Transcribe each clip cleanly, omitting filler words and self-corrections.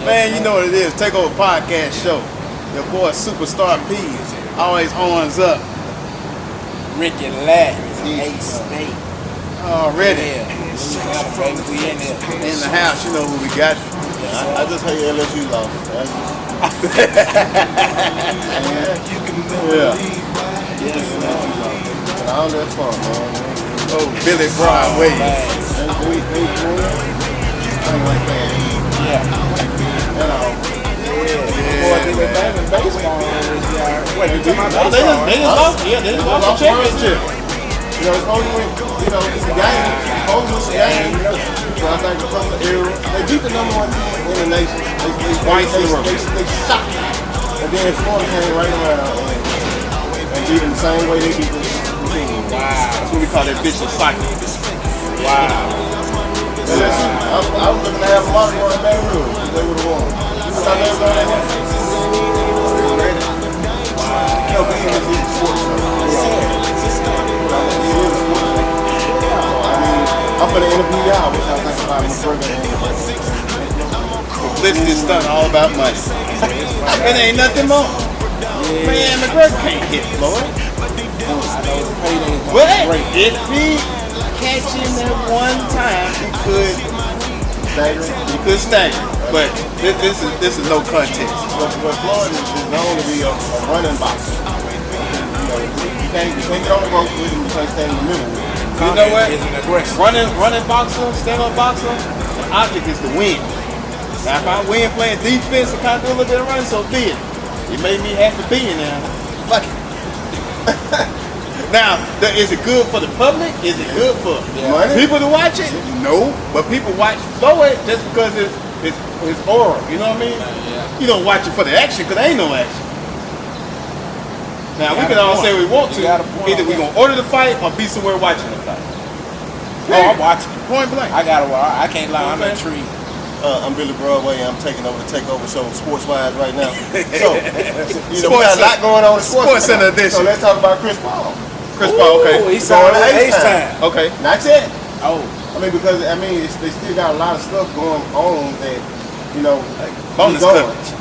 Man, you know what it is. Takeover podcast show. Your boy Superstar P always horns up. Ricky Lack, A-State. Already. Yeah. Baby, we in there. In the house, you know who we got. I just hate LSU lost. Yeah. All that fun, man. Oh, Billy Broadway. Yeah. Boy, they were back in baseball. Wait, you talking about baseball? They just lost. Yeah, they just lost the championship. You know, it's supposed to it's a game. It's a game. So I think from the era, they beat the number 1 team in the nation. They shocked. And then Florida came right around and beat them the same way they beat the team. Wow. That's what we call that vicious cycle. Wow. I was looking to have a lot of more in that room. They would have won. You thought they was going to win? You know, being is a sports show. I'm for the interview y'all, which I think about McGregor. Publicity stunt all about money. It ain't nothing more. Man, McGregor can't hit Floyd. But if he catch him at one time, he could stagger. But this is no contest. But Floyd is known to be a running boxer. You can't get on the ropes with him, you can't stand in the middle. You know what? Running boxer, stand-up boxer, the object is to win. Now, if I win playing defense and kind of do a little bit of running, so be it. It made me half a billion now. Fuck it. Now, is it good for the public? Is it good for people to watch it? No, but people watch Floyd just because his aura. You know what I mean? You don't watch it for the action because there ain't no action. Now, we can all say we want to. Either we're going to order the fight or be somewhere watching the fight. Oh, I'm watching. Point blank. I can't lie. I'm intrigued. I'm Billy Broadway. I'm taking over the Takeover show sports-wise right now. So, we got a lot going on in Sports Center edition. So let's talk about Chris Paul. Chris Paul, okay. He's going to H-Time. Okay. Not yet. Oh. Because they still got a lot of stuff going on that, like bonus coverage.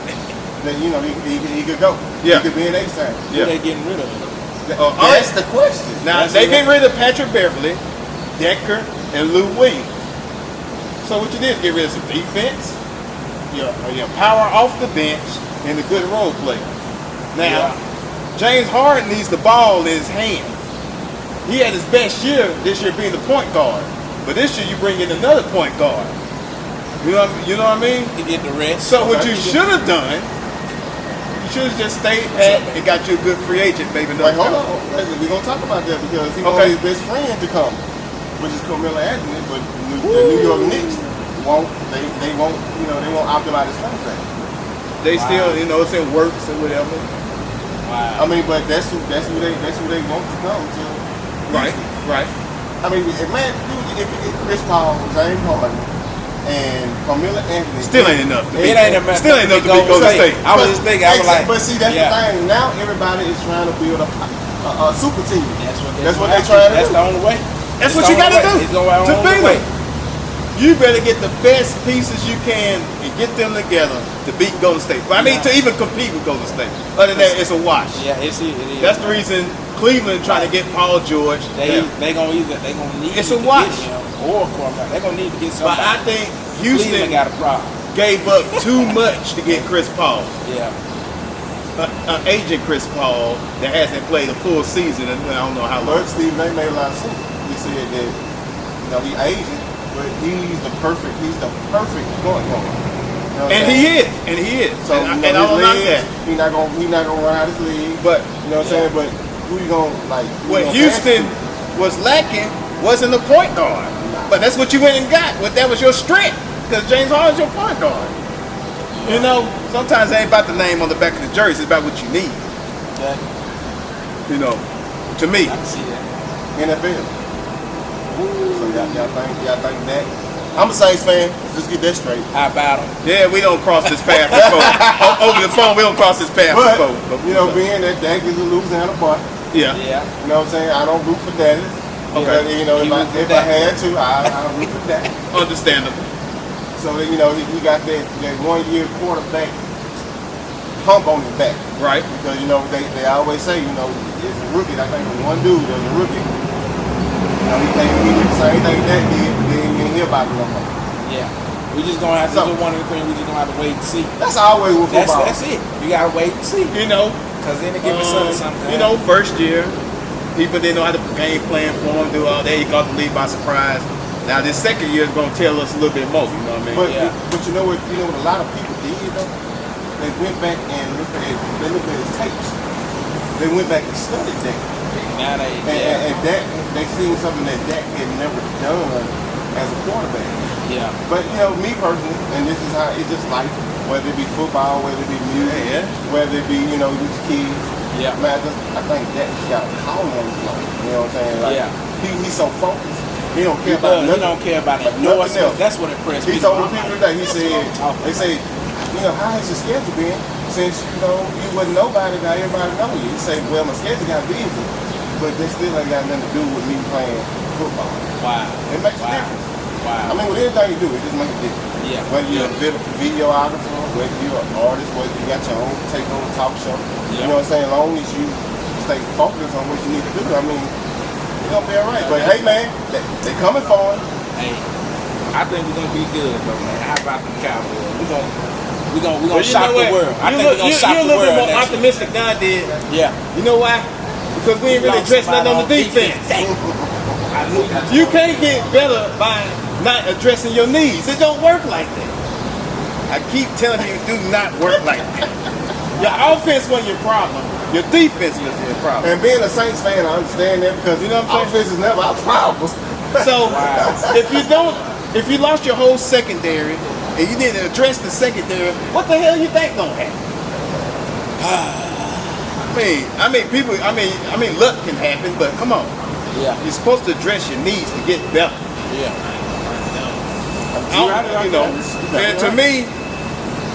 That, he could go. Yeah. He could be in H-Time. Who they getting rid of? That's the question. Now, they get rid of Patrick Beverly, Decker, and Lou Williams. So what you did is get rid of some defense, your power off the bench, and a good role player. Now, James Harden needs the ball in his hand. He had his best year this year being the point guard. But this year you bring in another point guard. You know what I mean? To get the rest. So what you should have done, you should have just stayed pat and got you a good free agent, maybe. Wait, hold on. We're going to talk about that because he wanted his best friend to come, which is Carmelo Anthony, but the New York Knicks won't optimize his contract. They still, it's in works or whatever. Wow. But that's who they want to come to. Right. If Chris Paul, James Harden, and Carmelo Anthony still ain't enough. It ain't enough. Still ain't enough to beat Golden State. I was just thinking. But see, that's the thing. Now everybody is trying to build a super team. That's what they're trying to do. That's the only way. That's what you got to do to beat them. You better get the best pieces you can and get them together to beat Golden State. To even compete with Golden State. Other than that, it's a wash. Yeah, it is. That's the reason Cleveland trying to get Paul George. They gonna need. It's a wash. Or Cormac. They gonna need to get somebody. But I think Houston got a problem. Gave up too much to get Chris Paul. Yeah. An agent Chris Paul that hasn't played a full season in I don't know how long. But Steve, they made a lot of sense. He said that he's Asian, but he's the perfect point guard. And he is. So and I don't like that. He's not gonna run out his league. But you know what I'm saying. But who you gonna like? What Houston was lacking wasn't a point guard. But that's what you went and got. That was your strength because James Harden's your point guard. Sometimes it ain't about the name on the back of the jersey. It's about what you need. Yeah. To me. I can see that. NFL. So y'all think that? I'm a Saints fan. Let's get that straight. How about them? Yeah, we don't cross this path before. Over the phone, we don't cross this path before. But being that Dak is a Louisiana boy. Yeah. Yeah. You know what I'm saying? I don't root for Dallas. Okay. If I had to, I root for Dak. Understandable. So you know he got that 1 year quarterback hump on his back. Right. Because you know they always say it's a rookie. I think one dude that was a rookie. You know he did the same thing that did. They ain't even hear about it no more. Yeah. We just gonna have to do one of the things. We just gonna have to wait and see. That's always with football. That's it. You gotta wait and see. You know, because then it give me something. You know, first year, people didn't know how to game plan for him, do all that. He caught the lead by surprise. Now this second year is gonna tell us a little bit more. You know what I mean? But you know what? A lot of people did though. They went back and looked at his tapes. They went back and studied that. Now and they seen something that Dak had never done as a quarterback. Yeah. But me personally, and this is how it's just life. Whether it be football, whether it be music, whether it be these kids. Yeah. Man, I think Dak's got a calling on his life. You know what I'm saying? Like, he's so focused. He don't care about nothing. He don't care about it. Nothing else. That's what impressed me. He told the people today. He said, they say, how has your schedule been since you wasn't nobody, now everybody know you. He said, well, my schedule got busy, but they still ain't got nothing to do with me playing football. Wow. It makes a difference. Wow. I mean, with anything you do, it just makes a difference. Yeah. Whether you're a videographer, whether you're an artist, whether you got your own Takeover talk show. Yeah. You know what I'm saying? As long as you stay focused on what you need to do, I mean, you're going to be all right. But hey, man, they coming for him. Hey, I think we're going to be good, though, man. How about the Cowboys? We're gonna shock the world. I think we're going to shock the world. You're a little bit more optimistic than I did. Yeah. You know why? Because we ain't really addressed nothing on the defense. You can't get better by not addressing your needs. It don't work like that. I keep telling you, it do not work like that. Your offense wasn't your problem. Your defense was your problem. And being a Saints fan, I understand that because offense is never our problem. So if you lost your whole secondary and you didn't address the secondary, what the hell you think gonna happen? Luck can happen, but come on. Yeah. You're supposed to address your needs to get better. Yeah. And to me,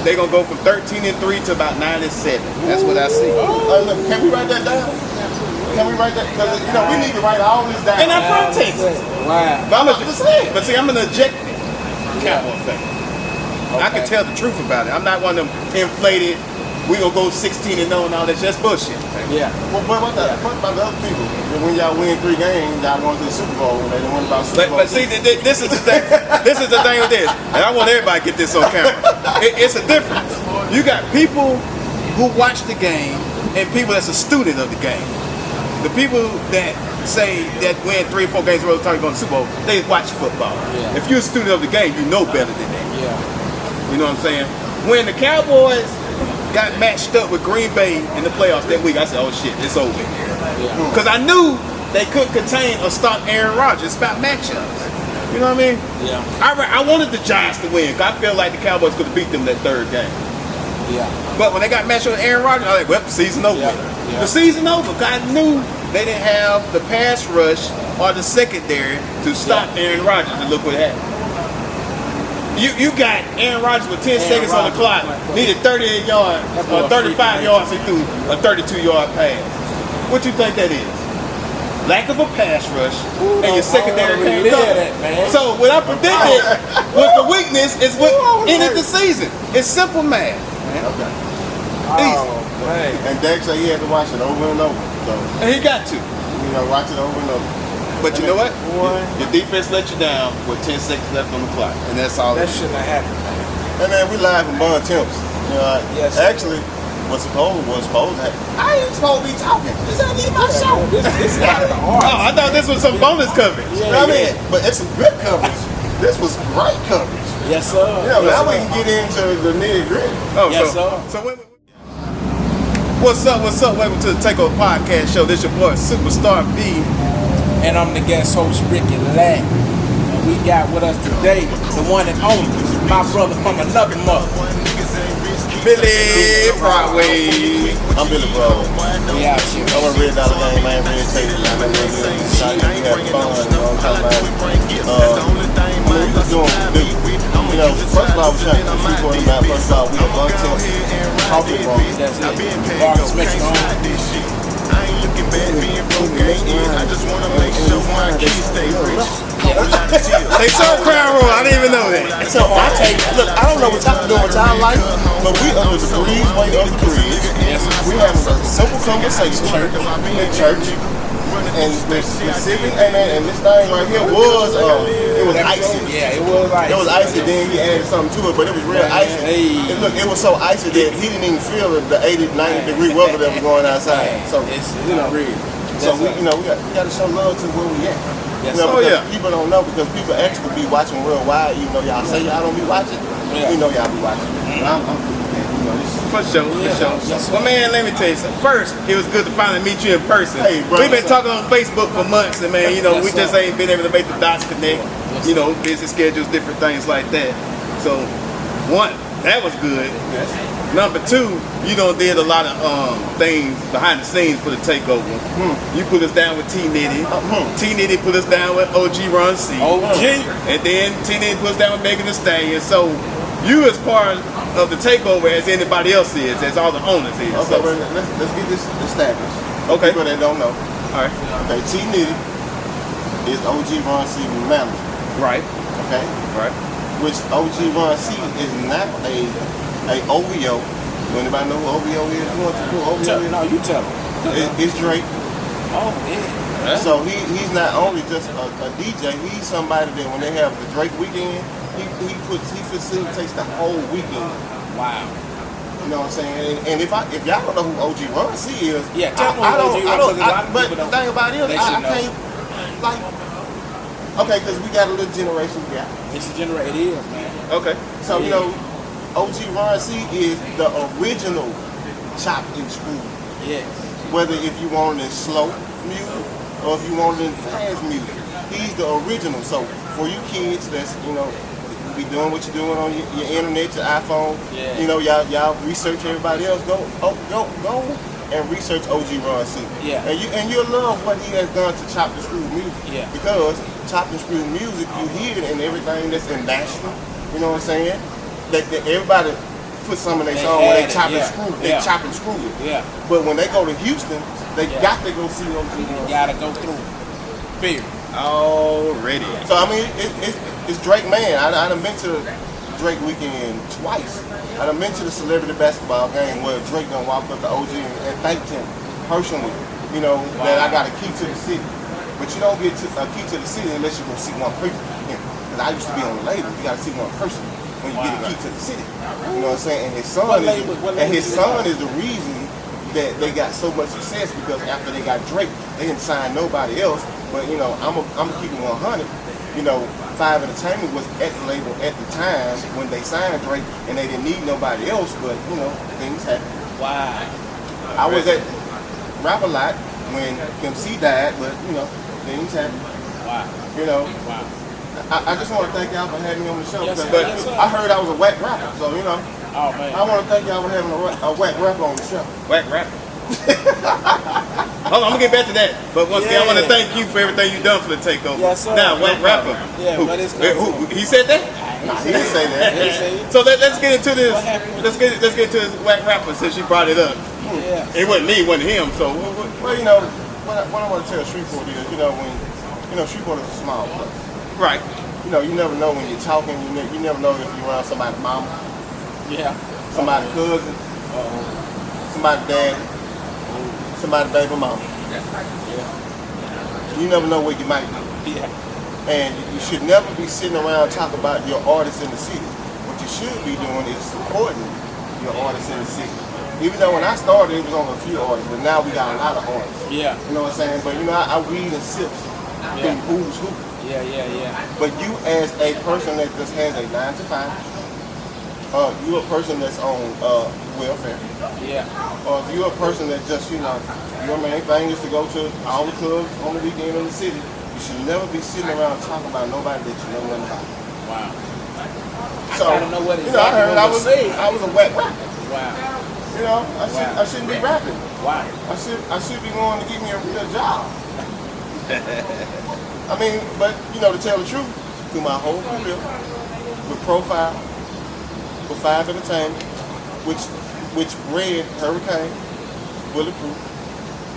they're gonna go from 13-3 to about 9-7. That's what I see. Can we write that down? Can we write that? Because we need to write all this down. And I'm from Texas. Wow. But see, I'm an objective Cowboy fan. Okay. I can tell the truth about it. I'm not one of them inflated. We gonna go 16-0 and all that. That's bullshit. Yeah. Well, what about the other people? When y'all win 3 games, y'all going to the Super Bowl. And they don't win about Super Bowl. But see, this is the thing. This is the thing with this, and I want everybody to get this on camera. It's a difference. You got people who watch the game and people that's a student of the game. The people that say that win 3 or 4 games in a row, talking about the Super Bowl, they watch football. Yeah. If you're a student of the game, you know better than that. Yeah. You know what I'm saying? When the Cowboys got matched up with Green Bay in the playoffs that week, I said, oh shit, it's over. Because I knew they couldn't contain or stop Aaron Rodgers. It's about matchups. You know what I mean? Yeah. I wanted the Giants to win because I felt like the Cowboys could have beat them that 3rd game. Yeah. But when they got matched up with Aaron Rodgers, I was like, well, the season over. Yeah. The season over because I knew they didn't have the pass rush or the secondary to stop Aaron Rodgers, and look what happened. You got Aaron Rodgers with 10 seconds on the clock, needed 38 yards or 35 yards, he threw a 32-yard pass. What you think that is? Lack of a pass rush, and your secondary can't cover. So what I predicted was the weakness is what ended the season. It's simple math, man. Okay. Easy. And Dak said he had to watch it over and over. So. And he got to. Watch it over and over. But you know what? Your defense let you down with 10 seconds left on the clock, and that's all. That shouldn't have happened, man. And man, we live from Bun Temps. Yes. Actually, what's supposed to happen? I ain't supposed to be talking. This ain't even my show. This is out of the art. Oh, I thought this was some bonus coverage. Yeah, but it's some good coverage. This was great coverage. Yes, sir. Now we can get into the nitty gritty. Oh, yes, sir. What's up? Welcome to the Takeover Podcast Show. This your boy Superstar P. And I'm the guest host, Ricky Lack. And we got with us today the one and only, my brother from another mother, Billy Broadway. I'm Billy Broadway. We out here. I'm a $1 game, man. Red tape. I'm having fun. You know what I'm talking about? We just doing what we do. First of all, we're trying to keep on the map. First of all, we have Bun Temps coffee bar. That's it. Barber's Mexican. I just wanna make sure my kids stay rich. They serve Crown Royal. I didn't even know that. So I take. Look, I don't know what y'all doing with y'all life, but we under the breezeway of the breeze. Yes. We having a simple conversation in church. And specific, and this thing right here was it was icy. Yeah, it was icy. It was icy. Then he added something to it, but it was real icy. Hey. And look, it was so icy that he didn't even feel the 80, 90 degree weather that was going outside. So it's real. So we got to show love to where we at. Yes. Because people don't know, because people actually be watching worldwide. Even though y'all say y'all don't be watching, we know y'all be watching. For sure. Well, man, let me tell you something. First, it was good to finally meet you in person. Hey, brother. We've been talking on Facebook for months, and man, we just ain't been able to make the dots connect. Busy schedules, different things like that. So, one, that was good. Yes. Number two, you did a lot of things behind the scenes for the takeover. You put us down with T Nitty. T Nitty put us down with OG Ron C. And then T Nitty put us down with Megan Thee Stallion. So you as part of the takeover as anybody else is, as all the owners is. Okay, so, let's get this established. Okay. People that don't know. All right. Okay, T Nitty is OG Ron C manager. Right. Okay. Right. Which OG Ron C is not a OVO. Do anybody know who OVO is? You want to know who OVO is? No, you tell them. It's Drake. Oh, yeah. So he's not only just a DJ, he's somebody that when they have the Drake weekend, he facilitates the whole weekend. Wow. You know what I'm saying? And if y'all don't know who OG Ron C is, tell them who OG Ron C is. But the thing about it is, I can't okay, because we got a little generation gap. It's a generation, it is, man. Okay. So OG Ron C is the original chopped and screwed. Yes. Whether if you want it in slow music or if you want it in fast music, he's the original. So for you kids that's be doing what you're doing on your internet, your iPhone, y'all research everybody else. Go and research OG Ron C. Yeah. And you'll love what he has done to chop and screw music. Yeah. Because chop and screw music, you hear it in everything that's in national. You know what I'm saying? That everybody put some in their song where they chop and screw. They chop and screw it. Yeah. But when they go to Houston, they got to go see OG Ron C. Gotta go through. Period. Already. So I mean, it's Drake, man. I done been to Drake weekend twice. I done been to the celebrity basketball game where Drake done walked up to OG and thanked him personally. That I got a key to the city. But you don't get a key to the city unless you go see one person. Because I used to be on the label. You got to see one person when you get a key to the city. You know what I'm saying? And his son is the reason that they got so much success, because after they got Drake, they didn't sign nobody else. But I'm gonna keep it 100. Five Entertainment was at the label at the time when they signed Drake, and they didn't need nobody else. But things happen. Wow. I was at Rap a Lot when MC died, but things happen. Wow. Wow. I just want to thank y'all for having me on the show. Yes, But yes, I heard I was a whack rapper, so Oh man. I want to thank y'all for having a whack rapper on the show. Whack rapper. Hold on, I'm gonna get back to that. But once again, I want to thank you for everything you've done for the takeover. Yes, sir. Now, whack rapper. Yeah, who, but it's who, he said that? Nah, he didn't say that. So let's get into this. Let's get into this whack rapper since you brought it up. Yeah. It wasn't me, it wasn't him. So Well, what I want to tell Shreveport is, when Shreveport is a small place. right. You never know when you're talking. You never know if you're around somebody's mama, somebody's cousin, somebody's dad, somebody's baby mama. You never know where you might be. And you should never be sitting around talking about your artists in the city. What you should be doing is supporting your artists in the city. Even though when I started, it was only a few artists, but now we got a lot of artists. Yeah. You know what I'm saying? But I read and sift through who's who. Yeah. But you as a person that just has a 9 to 5, you a person that's on welfare. Yeah. Or if you're a person that just, your main thing is to go to all the clubs on the weekend in the city, you should never be sitting around talking about nobody that you know nothing about. Wow. So, I don't know what I heard I was a wet rapper. Wow. I shouldn't be rapping. Why? I should be going to get me a real job. I mean, but to tell the truth, through my whole career, with Profile, with 5 Entertainment, which bred Hurricane, Bulletproof,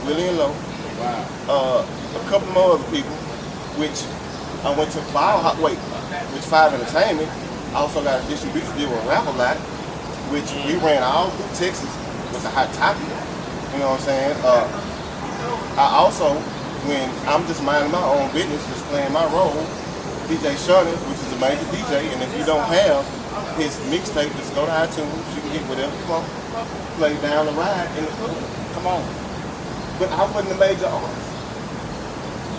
Willie and Low, a couple more other people, which I went to which 5 Entertainment also got a distribution deal with Rap-A-Lot, which we ran all through Texas. It was a hot topic. You know what I'm saying? I also, when I'm just minding my own business, just playing my role, DJ Shunner, which is a major DJ, and if you don't have his mixtape, just go to iTunes, you can get whatever you want, play Down the Ride in the club. Come on. But I wasn't a major artist.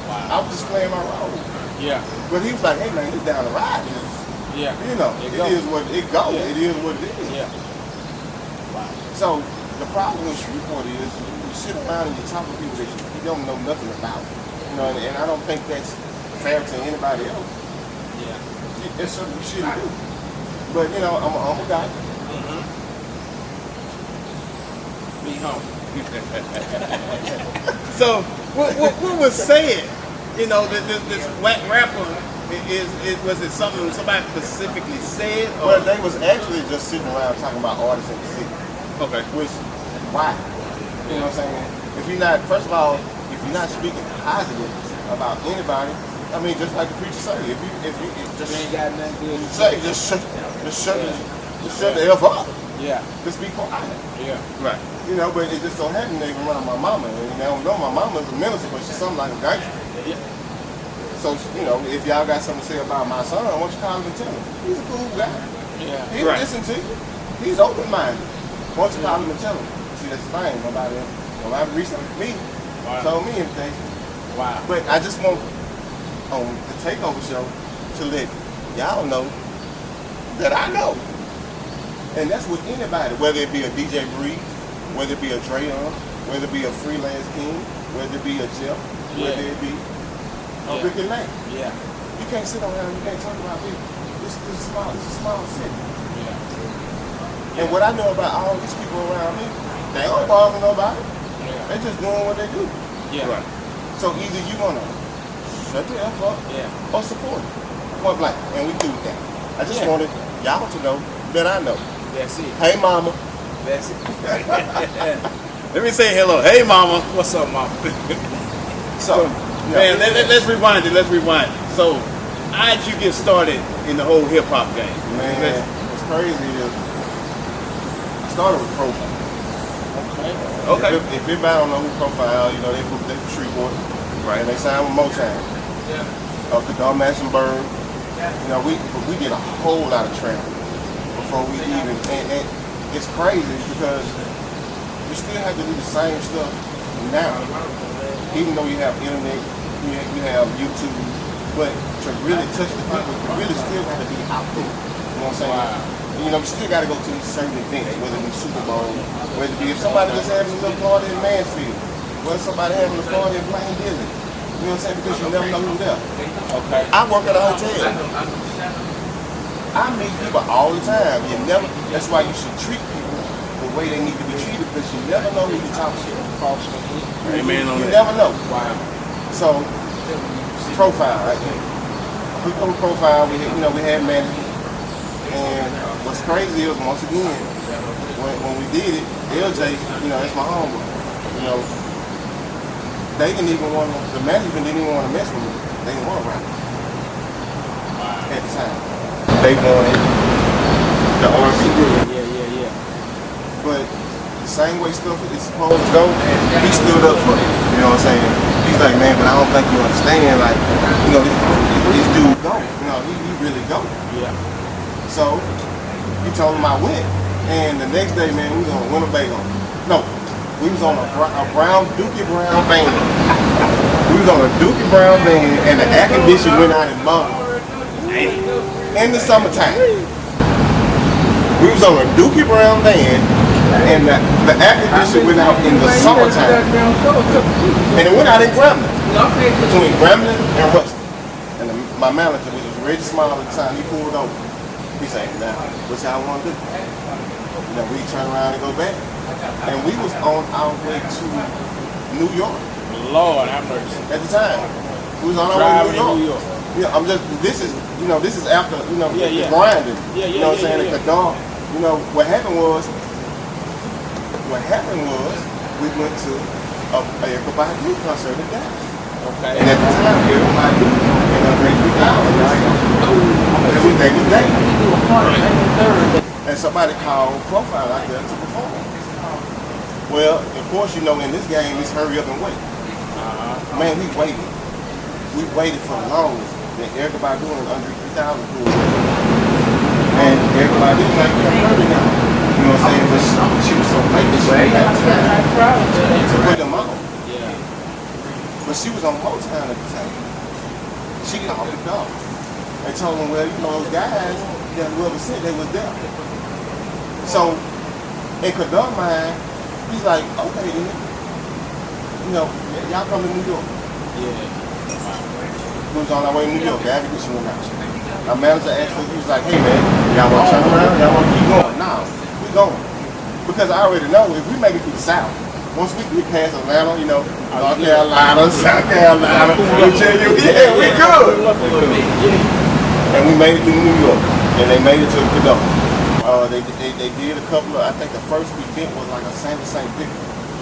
Wow. I was just playing my role. Yeah. But he was like, hey man, this Down the Ride is, Yeah. you know, it is what it goes. Yeah. It is what it is. Yeah. Wow. So the problem with Shreveport is you sit around and you talk to people that you don't know nothing about. You know, and I don't think that's fair to anybody else. Yeah. It's something you shouldn't do. But you know, I'm a humble guy. Be humble. So what was said? You know, this whack rapper was it something somebody specifically said? Or? Well, they was actually just sitting around talking about artists in the city. Okay. Which, why? You know what I'm saying? If you're not, first of all, if you're not speaking positive about anybody, I mean, just like the preacher say, if you just You ain't got nothing good to say, just shut the F up. Yeah. Just be quiet. Yeah. Right. You know, but it just so happened they around my mama, and they don't know my mama's a minister, but she's something like a gangster. Yeah. So, you know, if y'all got something to say about my son, why don't you call him and tell him? He's a cool guy. Yeah. He'll Right. listen to you. He's open-minded. Why don't you call him and tell him? See, that's the thing. Nobody recently me told me anything. Wow. But I just want on the Takeover show to let y'all know that I know. And that's with anybody, whether it be a DJ Breeze, whether it be a Drayon, whether it be a Freelance King, whether it be a Jeff, whether it be a Ricky Lane. Yeah. You can't sit around and you can't talk about people. This is small. It's a small city. Yeah. And what I know about all these people around me, they don't bother nobody. Yeah. They just doing what they do. Yeah. Right. So either you gonna shut the F up or support it. Point blank. And we do that. I just wanted y'all to know that I know. That's it. Hey mama. That's it. Let me say hello. Hey, mama. What's up, mama? So Man, let's rewind it. Let's rewind. So, how did you get started in the whole hip hop game? man, what's crazy is I started with Profile. Okay. Okay. If anybody don't know who Profile, you know, they from Shreveport. Right. And they signed with Motown. Yeah. Up to Don Massenberg. You know, we did a whole lot of traveling before we even, and it's crazy because we still have to do the same stuff now. Even though you have internet, you have YouTube, but to really touch the people, you really still got to be out there. You know what I'm saying? Wow. You know, we still got to go to these certain events, whether it be Super Bowl, whether it be if somebody just having a little party in Mansfield, whether somebody having a party in Plain Dillon. You know what I'm saying? Because you never know who's there. Okay. I work at a hotel. I meet people all the time. You never. That's why you should treat people the way they need to be treated, because you never know who you're talking to. Amen on You that. never know. Wow. So, Profile, right? We go to Profile. We had management, and what's crazy is once again when we did it, LJ, you know, that's my homeboy. You know, they didn't even want to. The management didn't even want to mess with me. They didn't want to rap at the time. They wanted the R&B. Yeah. But the same way stuff is supposed to go, he stood up for it. You know what I'm saying? He's like, man, but I don't think you understand. Like, you know, this dude go. You know, he really go. Yeah. So he told him I went, and the next day, man, we was on a Winnebago. No, we was on a Dookie Brown van. We was on a Dookie Brown van, and the air conditioner went out in mud. In the summertime. We was on a Dookie Brown van, and the air conditioner went out in the summertime. And it went out in Grambling, between Grambling and Ruston. And my manager, which was Reggie Smile at the time, he pulled over. He said, now, what y'all want to do? You know, we turn around and go back. And we was on our way to New York. Lord have mercy. At the time. We was on our way to New York. Yeah, this is after, you know, the grinding. You know what I'm saying? At the dog. You know, what happened was, we went to a Everybody Do concert in Dallas. Okay. And at the time, Everybody Do, and they was dating. And somebody called Profile out there to perform. Well, of course, you know, in this game, it's hurry up and wait. Man, we waited. We waited for the longest. Then everybody doing under 3,000 crew. And everybody was like, hurry now. You know what I'm saying? But she was so late that she didn't have time to put them on. Yeah. But she was on Motown at the time. She got off the dog. They told them, well, you know, those guys that whoever said they was there. So, in Kadar mind, he's like, okay, then, you know, y'all come to New York. Yeah. We was on our way to New York. The advocacy went out. Our manager asked us, he was like, hey man, y'all want to turn around? Y'all want to keep going? No, we going. Because I already know if we make it through the South, once we get past Atlanta, you know, North Carolina, South Carolina, Virginia, yeah, we good. And we made it through New York, and they made it to Kadar. They did a couple of, I think the first event was like a St. Victor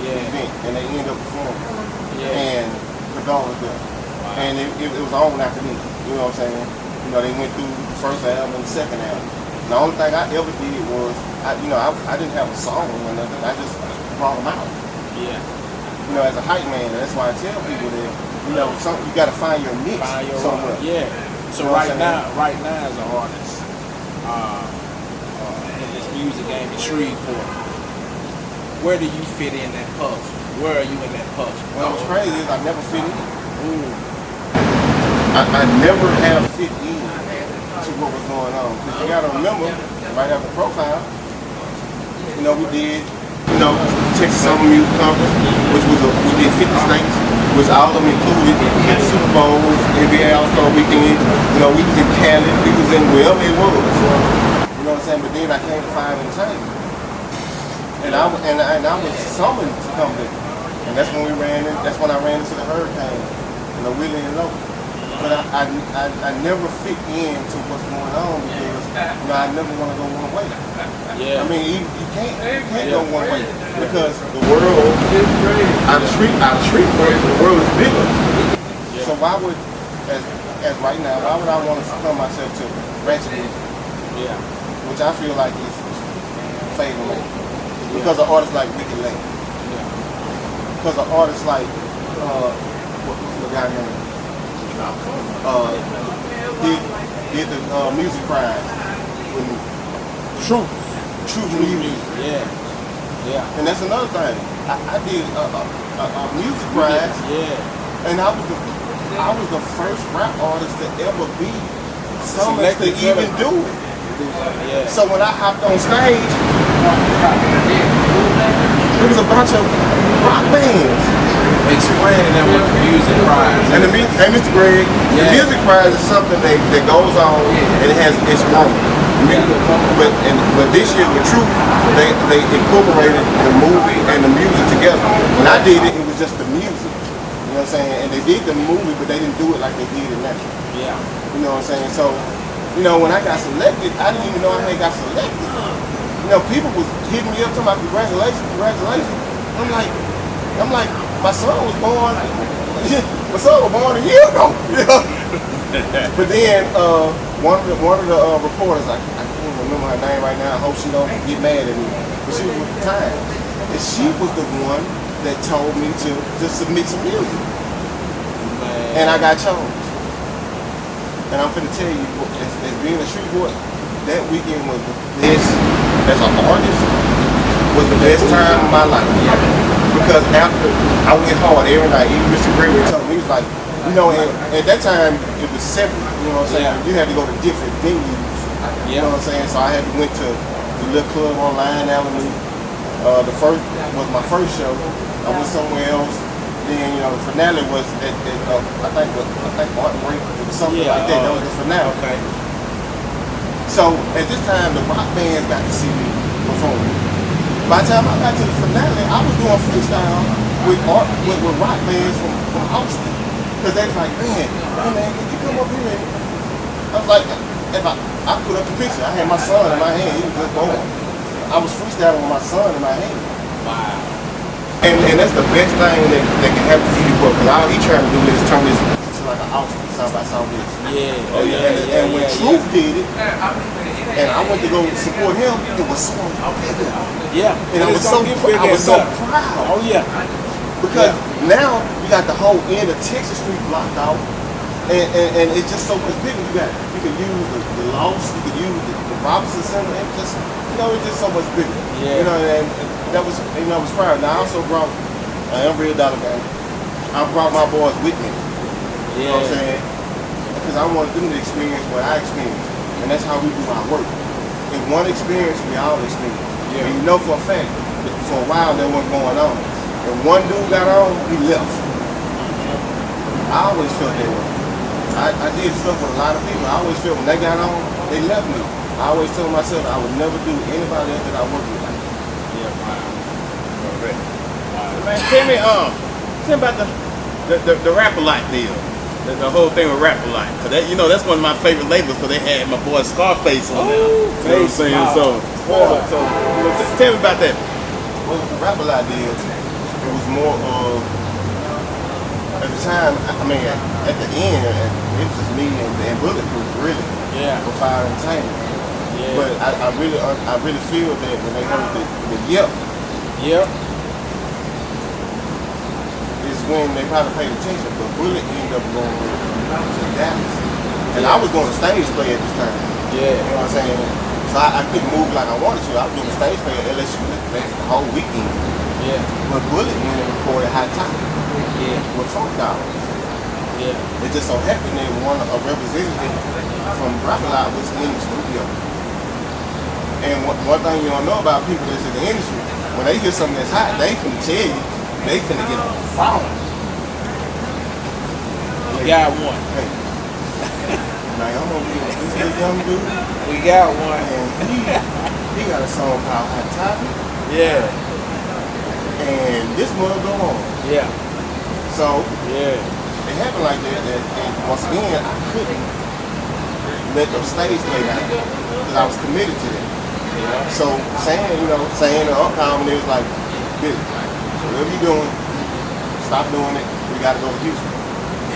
event, and they ended up performing. And Kadar was there. And it was on after me, you know what I'm saying? You know, they went through the first album and the second album. The only thing I ever did was, I didn't have a song or nothing, I just brought them out. Yeah. You know, as a hype man, that's why I tell people that, you know, you got to find your niche somewhere. Yeah. So you know right now as an artist, in this music game in Shreveport, where do you fit in that puzzle? Where are you in that puzzle? Well, what's crazy is I never fit in. Ooh. I never have fit in to what was going on. Because you got to remember, right after Profile, you know, we did, you know, Texas Summer Music Conference, which was we did 50 states, which all of them included Super Bowls, NBA All-Star Weekend. You know, we was in Cali, we was in wherever it was. You know what I'm saying? But then I came to Five Entertainment. And I was summoned to come there. And that's when I ran into the Hurricane, you know, Willie and Lowe. But I never fit into what's going on because, you know, I never want to go one way. Yeah. I mean, you can't go one way because the world, out of Shreveport, the world is bigger. Yeah. So why would, as right now, why would I want to succumb myself to ratchet music? Yeah. Which I feel like is fading away. Because of artists like Ricky Lane. Yeah. Because of artists like, what's the guy name? Did the music prize with Truth Music. Yeah. And that's another thing. I did a music prize. Yeah. And I was the first rap artist to ever be summoned to even do it. Yeah. So when I hopped on stage, it was a bunch of rock bands. Explaining that with the music prize. And Mr. Greg, the music prize is something that goes on and it's grown. But this year with Truth, they incorporated the movie and the music together. When I did it, it was just the music. You know what I'm saying? And they did the movie, but they didn't do it like they did in that. Yeah. You know what I'm saying? So, you know, when I got selected, I didn't even know I had got selected. You know, people was hitting me up talking about congratulations. I'm like, my son was born a year ago. You know? But then one of the reporters, I can't remember her name right now. I hope she don't get mad at me. But she was with the Times, and she was the one that told me to just submit some music, and I got chosen. And I'm finna tell you, as being a street boy, that weekend was the best, as an artist, was the best time of my life. Because after, I went hard every night. Even Mr. Gregory told me, he was like, you know, at that time, it was separate, you know what I'm saying? Yeah. You had to go to different venues, you know what I'm saying? So I had to went to the little club on Line Avenue. The first was my first show. I went somewhere else. Then, you know, the finale was at I think Martin Ray, it was something like that. That was the finale. Okay. So at this time, the rock bands got to see me perform. By the time I got to the finale, I was doing freestyle with rock bands from Austin. Because they was like, man, can you come up here? I was like, I put up the picture. I had my son in my hand. He was just born. I was freestyling with my son in my hand. Wow. And that's the best thing that can happen to you, because all he trying to do is turn this into like an Austin, South by Southwest. Yeah. And when Truth did it, and I went to go support him. It was so bigger. Yeah. And I was so proud. Oh yeah. Because now you got the whole end of Texas Street blocked out, and it's just so much bigger. You can use the Lost, you can use the Robinson Center, and just it's just so much bigger. Yeah. And that was I was proud. Now I also brought Real Dollar Gang. I brought my boys with me. You know what I'm saying? Because I wanted them to experience what I experienced, and that's how we do our work. In one experience, we all experience. Yeah. And for a fact, for a while that wasn't going on. And one dude got on, he left. I always felt that way. I did stuff with a lot of people. I always felt when they got on, they left me. I always told myself I would never do anybody else that I worked with. Yeah, wow. Correct. Man, tell me about the Rap-A-Lot deal. The whole thing with Rap-A-Lot. Cause that's one of my favorite labels because they had my boy Scarface on there. You know what I'm saying? So tell me about that. Well, the Rap-A-Lot deal, it was more of, at the time, at the end, it was just me and Bulletproof, really. Yeah. For Fire Entertainment. Yeah. But I really feel that when they heard the Yep. Yep. Is when they probably paid attention, but Bullet ended up going to Dallas. And I was going to stage play at this time. Yeah. You know what I'm saying? So I couldn't move like I wanted to. I was doing stage play at LSU the whole weekend. Yeah. But Bullet went and recorded High Topic with Funk Dollars. Yeah. It just so happened that a representative from Rap-A-Lot was in the studio. And one thing you don't know about people that's in the industry, when they hear something that's hot, they finna tell you, they finna get on the phone. We got one. Hey, man, I'm gonna be with this little young dude. We got one. And he got a song called Hot Topic. Yeah. And this mother go on. Yeah. So, yeah. It happened like that, and once again, I couldn't let them stage play down because I was committed to that. Yeah. So saying the upcoming is like, dude, whatever you doing, stop doing it. We gotta go to Houston.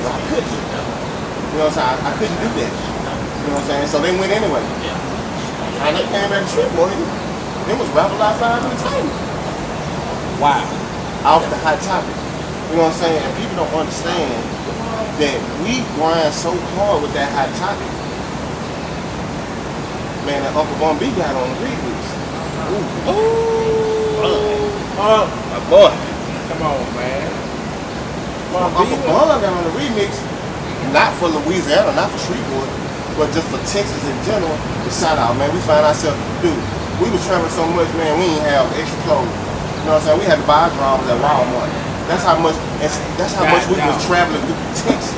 But I couldn't. You know what I'm saying? I couldn't do that. You know what I'm saying? So they went anyway. And they came back to trip one. It was Rap-A-Lot 5 Entertainment. Wow. Off the Hot Topic. You know what I'm saying? And people don't understand that we grind so hard with that Hot Topic. Man, that Uncle Bun B got on the remix. My boy. Come on, man. Uncle Bun got on the remix, not for Louisiana, not for Shreveport, but just for Texas in general. The shout out, man. We find ourselves, dude, we was traveling so much, man, we didn't have extra clothes. You know what I'm saying? We had to buy drawers at Walmart. That's how much we was traveling through Texas.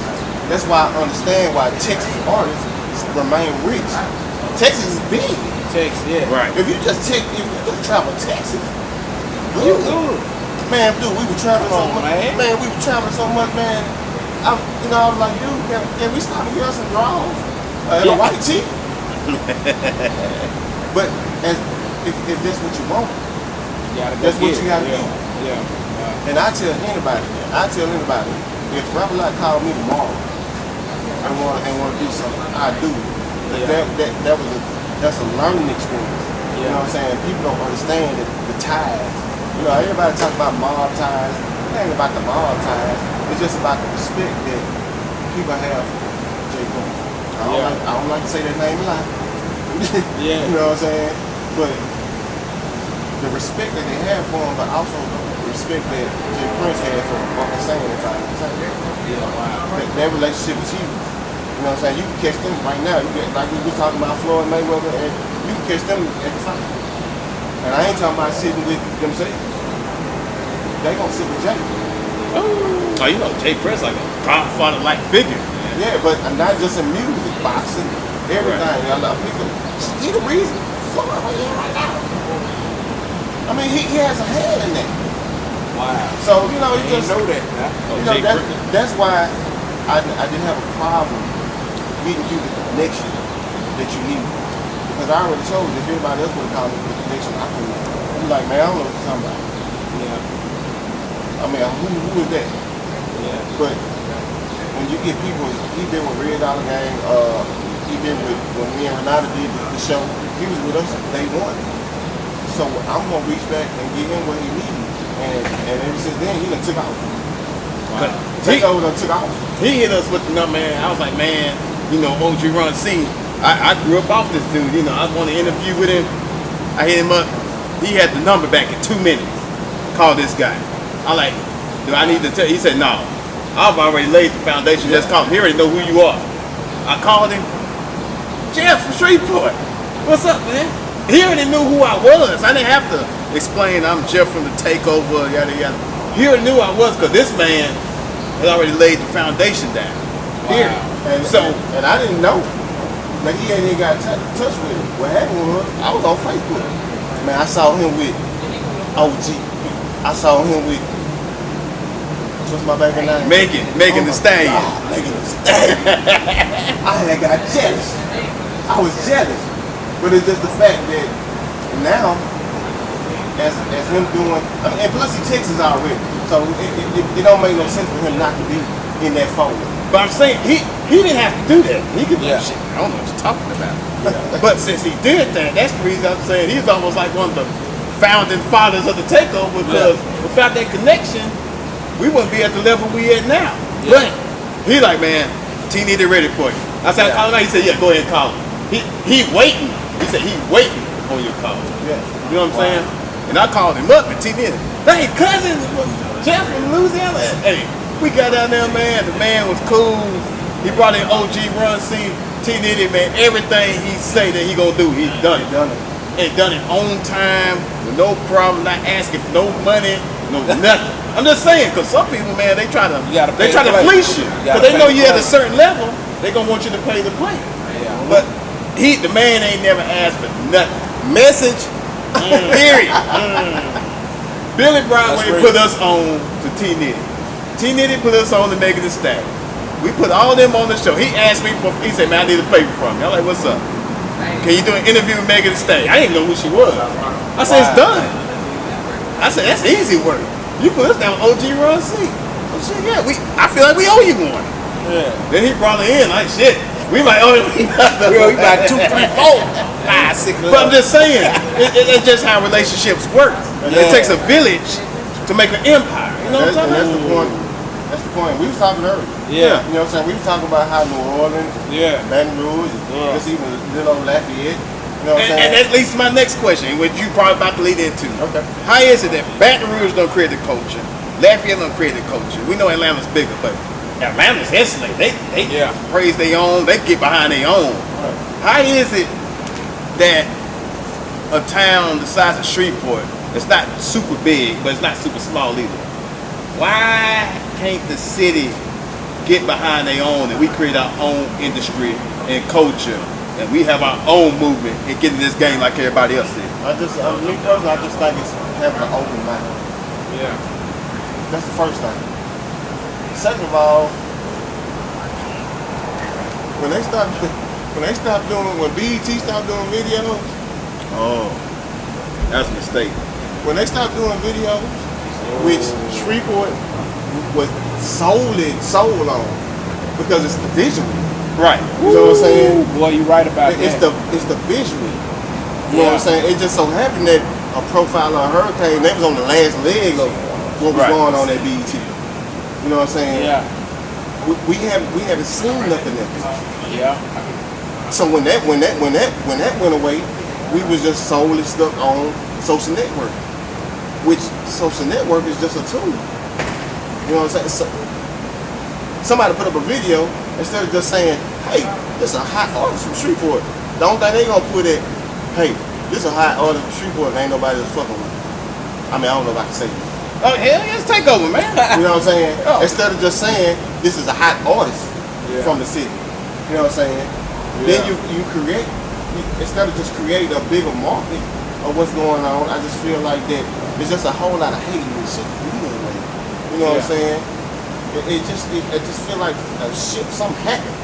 That's why I understand why Texas artists remain rich. Texas is big. Texas, yeah. Right. If you just travel Texas, You good. man, dude, we were traveling so much. Man, we were traveling so much, man. I was like, dude, can we stop and get us some drawers? And a white tee? But if that's what you want, that's what you gotta do. Yeah. And I tell anybody, if Rap-A-Lot called me tomorrow and want to do something, I do. That's a learning experience. You know what I'm saying? People don't understand the ties. You know, everybody talks about mob ties. It ain't about the mob ties. It's just about the respect that people have for J. Cole. I don't like to say that name a lot. Yeah. You know what I'm saying? But the respect that they have for him, but also the respect that Jay Prince had for Uncle Sam and Fire Entertainment. Yeah, wow. That relationship is huge. You know what I'm saying? You can catch them right now. Like we were talking about Floyd Mayweather, and you can catch them at the fight. And I ain't talking about sitting with themselves. They gonna sit with Jay. Oh, Jay Prince like a godfather-like figure. Yeah, but not just in music, boxing, everything. Right. He the reason Floyd right now. I mean, he has a hand in that. Wow. So, you know, I didn't know that. That's why I didn't have a problem getting you the connection that you need. Because I already told you, if anybody else would have called me for the connection, I couldn't. I'm like, man, I don't know what you're talking about. Yeah. I mean, who is that? Yeah. But when you get people, he been with Red Dollar Gang, even when me and Renata did the show, he was with us day one. So I'm gonna reach back and give him what he needs. And ever since then, he done took off. Wow. Takeover done took off. He hit us with the number, man. I was like, man, you know, OG Run C. I grew up off this dude. You know, I want to interview with him. I hit him up. He had the number back in 2 minutes. Call this guy. I like, do I need to tell? He said, no. I've already laid the foundation. Just call him. He already know who you are. I called him. Jeff from Shreveport. What's up, man? He already knew who I was. I didn't have to explain I'm Jeff from the Takeover, yada yada. He already knew who I was because this man had already laid the foundation down. Wow. Here. And I didn't know. Like he ain't even got touch with him. What happened was I was on Facebook. Man, I saw him with OG. I saw him with what's my baby name? Megan the Stallion. Megan the Stallion. I had got jealous. I was jealous. But it's just the fact that now, as him doing, and plus he texts us already, so it don't make no sense for him not to be in that phone. But I'm saying he didn't have to do that. He could do shit. I don't know what you're talking about. Yeah. But since he did that, that's the reason I'm saying he's almost like one of the founding fathers of the Takeover because without that connection, we wouldn't be at the level we at now. Yeah. But he like, man, T needed ready for you. I said, call him out. He said, yeah, go ahead and call him. He waiting. He said he waiting on your call. Yeah. You know what I'm saying? And I called him up and T needed, hey, cousin, Jeff from Louisiana. Hey, we got down there, man. The man was cool. He brought in OG Run C. T Nitty, man, everything he say that he gonna do, he done it. And done it on time, with no problem, not asking for no money, no nothing. I'm just saying, cause some people, man, they try to fleece you. Cause they know you at a certain level, they gonna want you to pay the play. Yeah. But the man ain't never asked for nothing. Message, period. Billy Broadway put us on to T Nitty. T Nitty put us on to Megan the Stallion. We put all them on the show. He asked me he said, man, I need a favor from you. I'm like, what's up? Can you do an interview with Megan Thee Stallion? I didn't know who she was. I said, it's done. I said, that's easy work. You put us down OG Run C. I said, yeah, I feel like we owe you one. Yeah. Then he brought her in like, shit, we might owe him nothing. We got 2, 3, 4, 5, 6. But I'm just saying, it's just how relationships work. Yeah. It takes a village to make an empire. You know what I'm talking about? That's the point. That's the point. We was talking earlier. Yeah. You know what I'm saying? We was talking about how New Orleans, Baton Rouge, just even little Lafayette. You know what I'm saying? And that leads to my next question, which you probably about to lead into. Okay. How is it that Baton Rouge don't create the culture, Lafayette don't create the culture? We know Atlanta's bigger, but Atlanta's insulated. They praise their own. They get behind their own. Right. How is it that a town the size of Shreveport, it's not super big, but it's not super small either? Why can't the city get behind their own and we create our own industry and culture and we have our own movement and get in this game like everybody else is? Me personally, I just think it's having an open mind. Yeah. That's the first thing. Second of all, when BET stopped doing videos. Oh, that's a mistake. When they stopped doing videos, which Shreveport was sold on because it's the visual. Right. You know what I'm saying? Boy, you right about it's that. It's the visual. You know what I'm saying? It just so happened that a profile of a hurricane, they was on the last leg of what was going on at BET. You know what I'm saying? Yeah. We haven't seen nothing of it. Yeah. So when that went away, we was just solely stuck on social network. Which social network is just a tool. You know what I'm saying? So, somebody put up a video instead of just saying, hey, this is a hot artist from Shreveport. The only thing they gonna put it, hey, this is a hot artist from Shreveport and ain't nobody that's fucking with. I mean, I don't know if I can say this. Oh, hell yeah, it's Takeover, man. You know what I'm saying? Oh. Instead of just saying, this is a hot artist from the city. You know what I'm saying? Yeah. Then you create, instead of just creating a bigger market of what's going on, I just feel like that it's just a whole lot of hate and shit. You know what I'm saying? It just feel like something happened.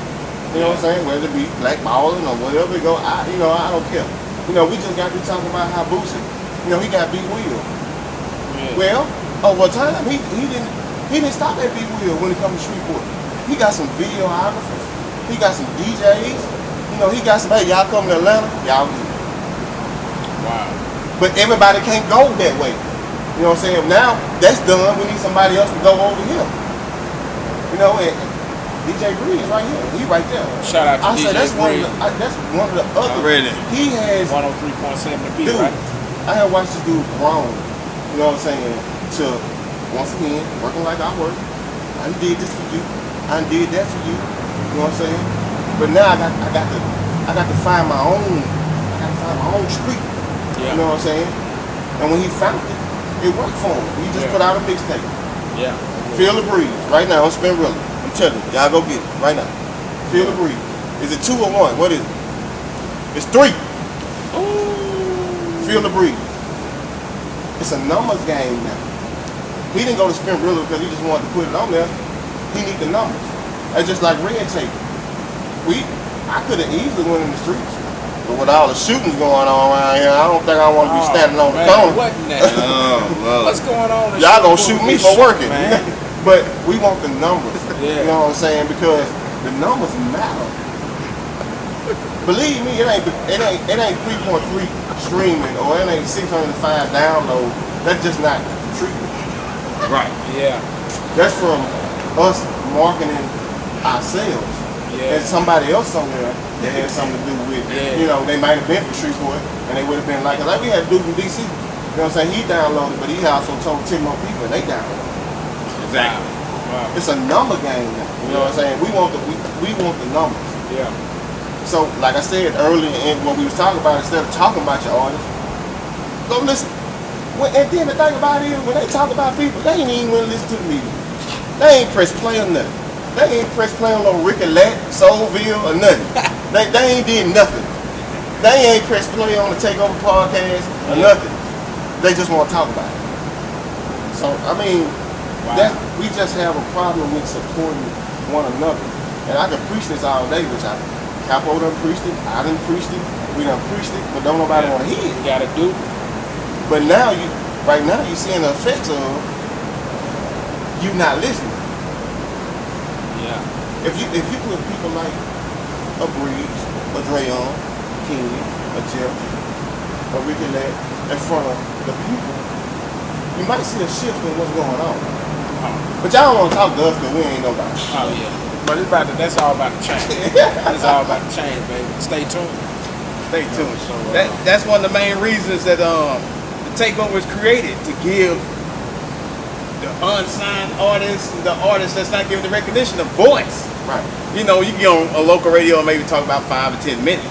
You know what I'm saying? Whether it be blackballing or whatever it go, I don't care. You know, we just got to be talking about how Boosie, he got Big Wheel. Yeah. Well, over time he didn't stop at Big Wheel when it comes to Shreveport. He got some videographers, he got some DJs, you know, he got some, hey, y'all come to Atlanta, y'all good. Wow. But everybody can't go that way. You know what I'm saying? Now, that's done. We need somebody else to go over here. You know, and DJ Breeze right here. He right there. Shout out to I DJ said that's Breeze. that's one of the other. Already. He has 103.7 the beat, dude. right? I have watched this dude grown. You know what I'm saying? To once again working like I work. I did this for you. I did that for you. You know what I'm saying? But now I got to find my own. I got to find my own street. Yeah. You know what I'm saying? And when he found it, it worked for him. He just put out a mixtape. Yeah. Feel the Breeze. Right now, on Spinrilla. I'm telling you, y'all go get it. Right now. Feel the Breeze. Is it 2 or 1? What is it? It's 3. Ooh. Feel the Breeze. It's a numbers game now. He didn't go to Spinrilla because he just wanted to put it on there. He need the numbers. It's just like Red Tape. I could have easily went in the streets. But with all the shootings going on around here, I don't think I want to be standing on the corner. What in that? What's going on? Y'all gonna shoot me for working. Man. But we want the numbers. Yeah. You know what I'm saying? Because the numbers matter. Believe me, it ain't 3.3 streaming or it ain't 605 downloads. That's just not treatment. Right. Yeah. That's from us marketing ourselves. Yeah. And somebody else somewhere that had something to do with it. Yeah. You know, they might have been from Shreveport and they would have been like we had a dude from DC. You know what I'm saying? He downloaded, but he also told 10 more people and they downloaded. Exactly. Wow. It's a number game now. You know what I'm saying? We want the numbers. Yeah. So, like I said earlier in what we was talking about, instead of talking about your artist, go listen. And then the thing about it is, when they talk about people, they ain't even want to listen to the media. They ain't press play on nothing. They ain't press play on no Ricky Latt, Soulville, or nothing. they ain't did nothing. They ain't press play on the Takeover podcast or nothing. They just want to talk about it. So, I mean, we just have a problem with supporting one another. And I could preach this all day, which Capo done preached it, I done preached it, we done preached it, but don't nobody want to hear it. You gotta do. But now, right now, you're seeing the effects of you not listening. Yeah. If you put people like a Breeze, a Drayon, King, a Jeff, a Ricky Latt in front of the people, you might see a shift in what's going on. But y'all don't want to talk to us because we ain't nobody. Oh yeah. But that's all about to change. It's all about to change, baby. Stay tuned. Stay tuned. So, that's one of the main reasons that the Takeover was created, to give the unsigned artists, the artists that's not given the recognition, a voice. Right. You know, you can get on a local radio and maybe talk about 5 or 10 minutes.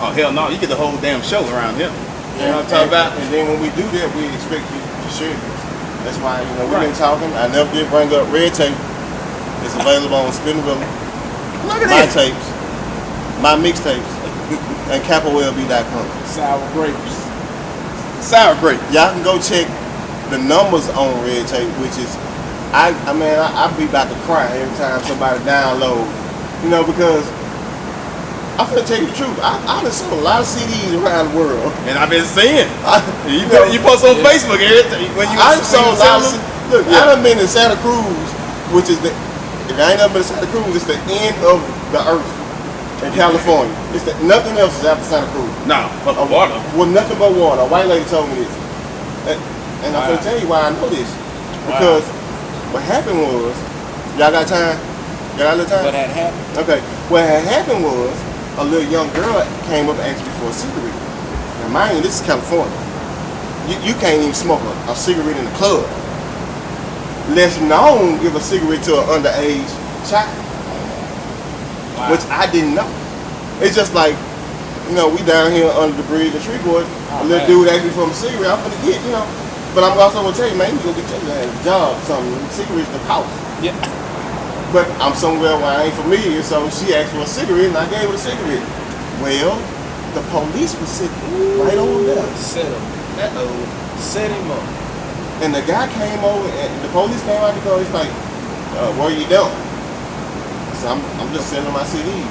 Oh hell no, you get the whole damn show around here. You know what I'm talking about? And then when we do that, we expect you to share this. That's why, we've been talking. I never did bring up Red Tape. It's available on Spinrilla. Look at My this. tapes, my mixtapes, and CapoLB.com. Sour grapes. Sour grape. Y'all can go check the numbers on Red Tape, which is, I be about to cry every time somebody download, because I'm gonna tell you the truth. I've been selling a lot of CDs around the world. And I've been seeing. You post on Facebook everything when you I've sold a lot of Look, Yeah. I done been in Santa Cruz, which is if I ain't never been to Santa Cruz, it's the end of the earth in California. Nothing else is after Santa Cruz. No, but water. Well, nothing but water. A white lady told me this. And I'm Wow. gonna tell you why I know this. Because what happened was, y'all got time? Got a little time? What had happened? Okay. What had happened was, a little young girl came up and asked me for a cigarette. Now, mind you, this is California. You can't even smoke a cigarette in the club. Less known give a cigarette to an underage child. Wow. Which I didn't know. It's just like, we down here under the bridge in Shreveport. A little dude asked me for a cigarette. I'm gonna get, But I'm also gonna tell you, man, you go get your job, something. Cigarettes the cost. Yeah. But I'm somewhere where I ain't familiar, so she asked for a cigarette, and I gave her a cigarette. Well, the police was sitting right over there. Set him. Set him up. And the guy came over, and the police came out the door. He's like, "What are you doing?" So I'm just selling my CDs.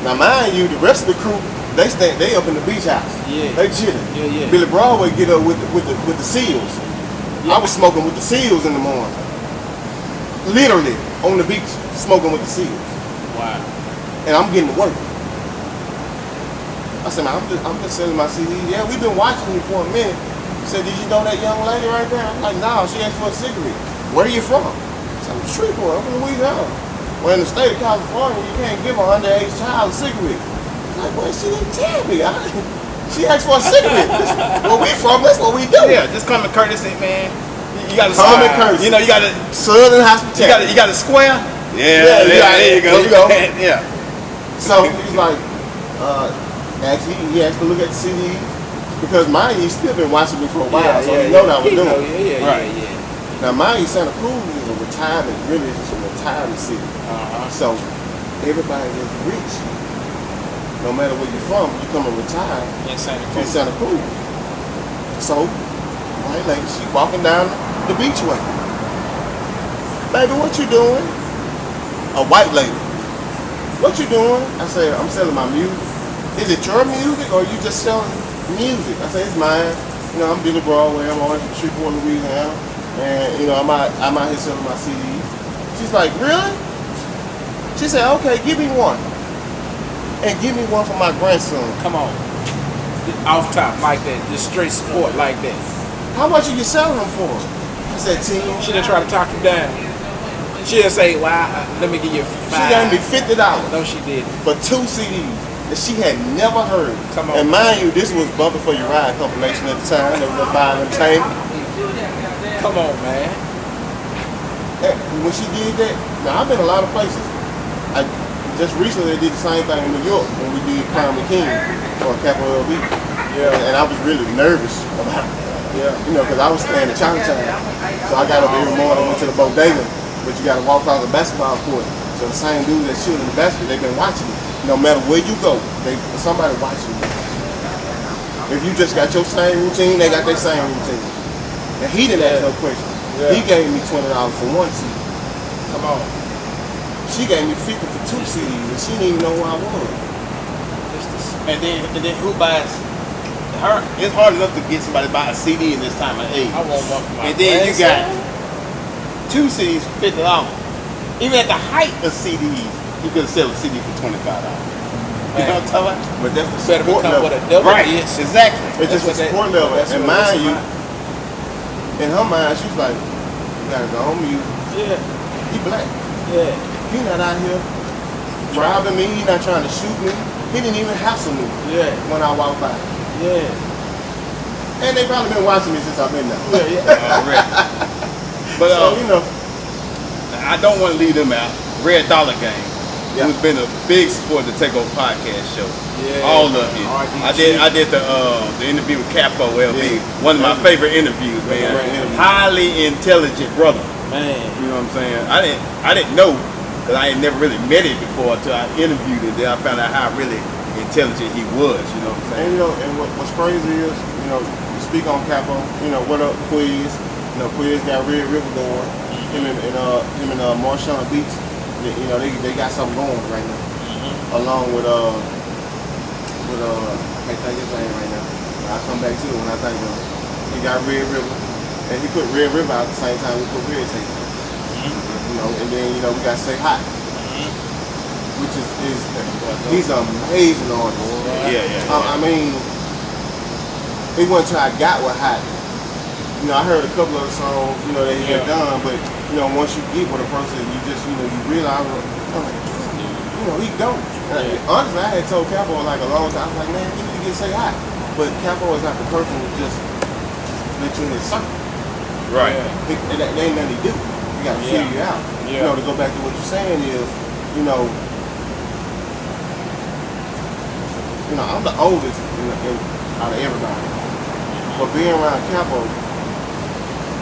Now, mind you, the rest of the crew, they up in the beach house. Yeah. They chilling. Yeah. Billy Broadway get up with the SEALs. Yeah. I was smoking with the SEALs in the morning. Literally on the beach, smoking with the SEALs. Wow. And I'm getting to work. I said, man, I'm just selling my CD. Yeah, we've been watching you for a minute. He said, did you know that young lady right there? I'm like, nah, she asked for a cigarette. Where are you from? I said, I'm Shreveport. I'm from Louisiana. Well, in the state of California, you can't give an underage child a cigarette. I'm like, well, she didn't tell me. She asked for a cigarette. Where we from, that's what we do. Yeah, just common courtesy, man. You got to Common courtesy. You know, you got to. Southern hospitality. You got a square. Yeah, there you go. There you go. Yeah. So he's like, actually, he asked to look at the CD because mine, he's still been watching me for a while, so he know what I was doing. Right. Now, mine, Santa Cruz is a retirement, really, it's a retirement city. So everybody is rich. No matter where you're from, you come and retire In Santa in Cruz. Santa Cruz. So, white lady, she walking down the beachway. Baby, what you doing? A white lady. What you doing? I said, I'm selling my music. Is it your music or you just selling music? I said, it's mine. You know, I'm dealing Broadway. I'm always from Shreveport, Louisiana. And, you know, I'm out here selling my CDs. She's like, really? She said, okay, give me one. And give me one for my grandson. Come on. Off top like that. Just straight support like that. How much are you selling them for? I said, 10. She didn't try to talk you down. She didn't say, well, let me give you She $5. gave me $50 No, she didn't. for 2 CDs that she had never heard. Come on. And mind you, this was Bumping For Your Ride compilation at the time. There was a 5 Entertainment. Come on, man. And when she did that, now I've been a lot of places. I just recently did the same thing in New York when we did Crown the King for Capital LB. Yeah. And I was really nervous about it. Yeah. You know, because I was staying in Chinatown. So I got up every morning, went to the bodega, but you got to walk out the basketball court. So the same dudes that shoot in the basket, they've been watching you. No matter where you go, somebody watching you. If you just got your same routine, they got their same routine. And he didn't ask no question. Yeah. He gave me $20 for 1 CD. Come on. She gave me 50 for 2 CDs, and she didn't even know who I was. And then who buys her? It's hard enough to get somebody to buy a CD in this time of age. I want one for my And then you got grandson. 2 CDs for $50. Even at the height of CDs, you could sell a CD for $25. You know what I'm talking about? But that's the Better support become level. what a double Right, is. exactly. It's just the support level. And mind you, in her mind, she's like, you gotta go on mute. Yeah. He black. Yeah. He not out here robbing me. He not trying to shoot me. He didn't even hassle me Yeah. when I walked by. Yeah. And they probably been watching me since I've been there. Already. But So, you know, I don't want to leave them out. Red Dollar Gang, Yeah. who's been a big supporter of the Takeover podcast show. Yeah. All of you. RDG. I did the interview with Capo LB. Yeah. One of my favorite interviews, man. Great interview. Highly intelligent brother. Man. You know what I'm saying? I didn't know, because I had never really met him before until I interviewed him. Then I found out how really intelligent he was. You know what I'm saying? and you know, and what's crazy is, you know, you speak on Capo. You know, what up, Quiz? You know, Quiz got Red River going. Him and Marshawn Beats. You know, they got something going right now. Along with I can't think his name right now. I'll come back to it when I think of it. He got Red River, and he put Red River out at the same time we put Red Tape. You know, and then you know we got Say Hot, which is he's an amazing artist. Yeah. I mean, it wasn't until I got with Hot. You know, I heard a couple of the songs, you know, that he had done, but you know, once you get with a person, you just, you know, you realize, I'm like, you know, he dope. Honestly, I had told Capo like a long time, I was like, man, you need to get Say Hot. But Capo is not the person who just let you in his circle. Right. That ain't nothing he do. You gotta figure you out. Yeah. You know, to go back to what you're saying is, you know, I'm the oldest out of everybody. But being around Capo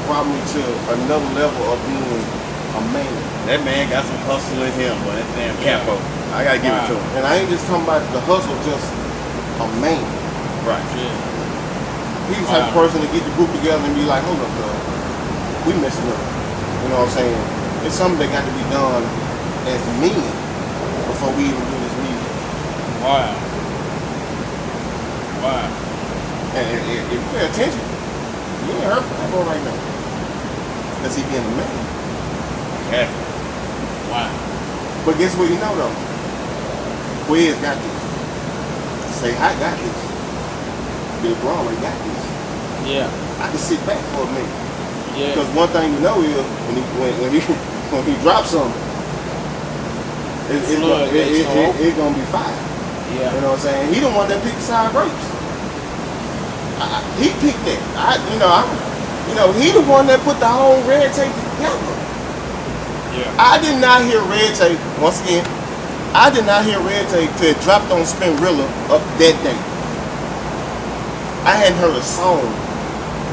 brought me to another level of being a man. That man got some hustle in him, but that damn Capo, I gotta give it to him. And I ain't just talking about the hustle, just a man. Right. Yeah. He's the type of person to get the group together and be like, hold up, bro, we messing up. You know what I'm saying? It's something that got to be done as men before we even do this music. Wow. And if you pay attention, you ain't hurt Capo right now. Because he being a man. Yeah. Wow. But guess what you know though? Quiz got this. say, I got this. Big Broadway got this. Yeah. I can sit back for a minute. Yeah. Because one thing you know is when he drops something, it's gonna be fire. Yeah. You know what I'm saying? He the one that picked sour grapes. He picked that. He the one that put the whole red tape together. Yeah. I did not hear red tape once again. I did not hear red tape till it dropped on Spinrilla up that day. I hadn't heard a song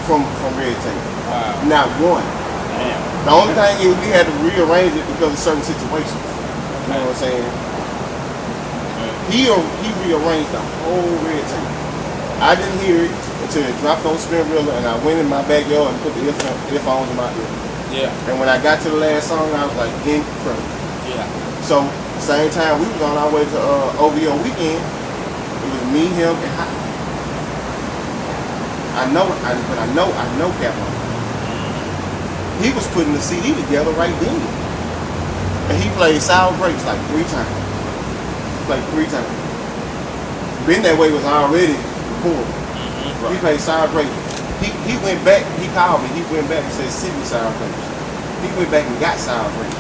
from red tape. Wow. Not one. Damn. The only thing is we had to rearrange it because of certain situations. You know what I'm saying? He rearranged the whole red tape. I didn't hear it until it dropped on Spinrilla, and I went in my backyard and put the earphones in my ear. Yeah. And when I got to the last song, I was like, incredible. Yeah. So, same time we was on our way to OVO weekend, it was me, him, and Hot. I know Capo. He was putting the CD together right then. And he played Sour Grapes like 3 times. Been That Way was already recorded. Mm-hmm. He played Sour Grapes. He went back, he called me, he went back and said, send me Sour Grapes. He went back and got Sour Grapes.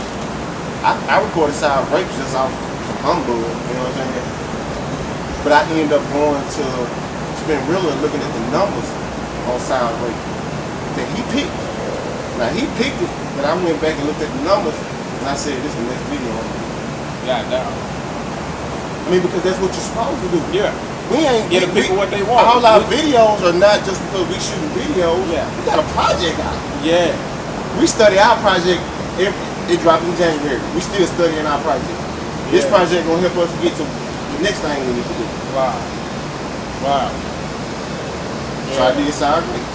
I recorded Sour Grapes just off humbug, you know what I'm saying? But I ended up going to Spinrilla looking at the numbers on Sour Grapes that he picked. Now he picked it, but I went back and looked at the numbers and I said, this is the next video. Yeah, no. I mean, because that's what you're supposed to do. Yeah. We ain't Get the people what they want. All our videos are not just because we shooting videos. Yeah. We got a project out. Yeah. We study our project. It dropped in January. We still studying our project. This project gonna help us get to the next thing we need to do. Wow. Wow. So I did Sour Grapes.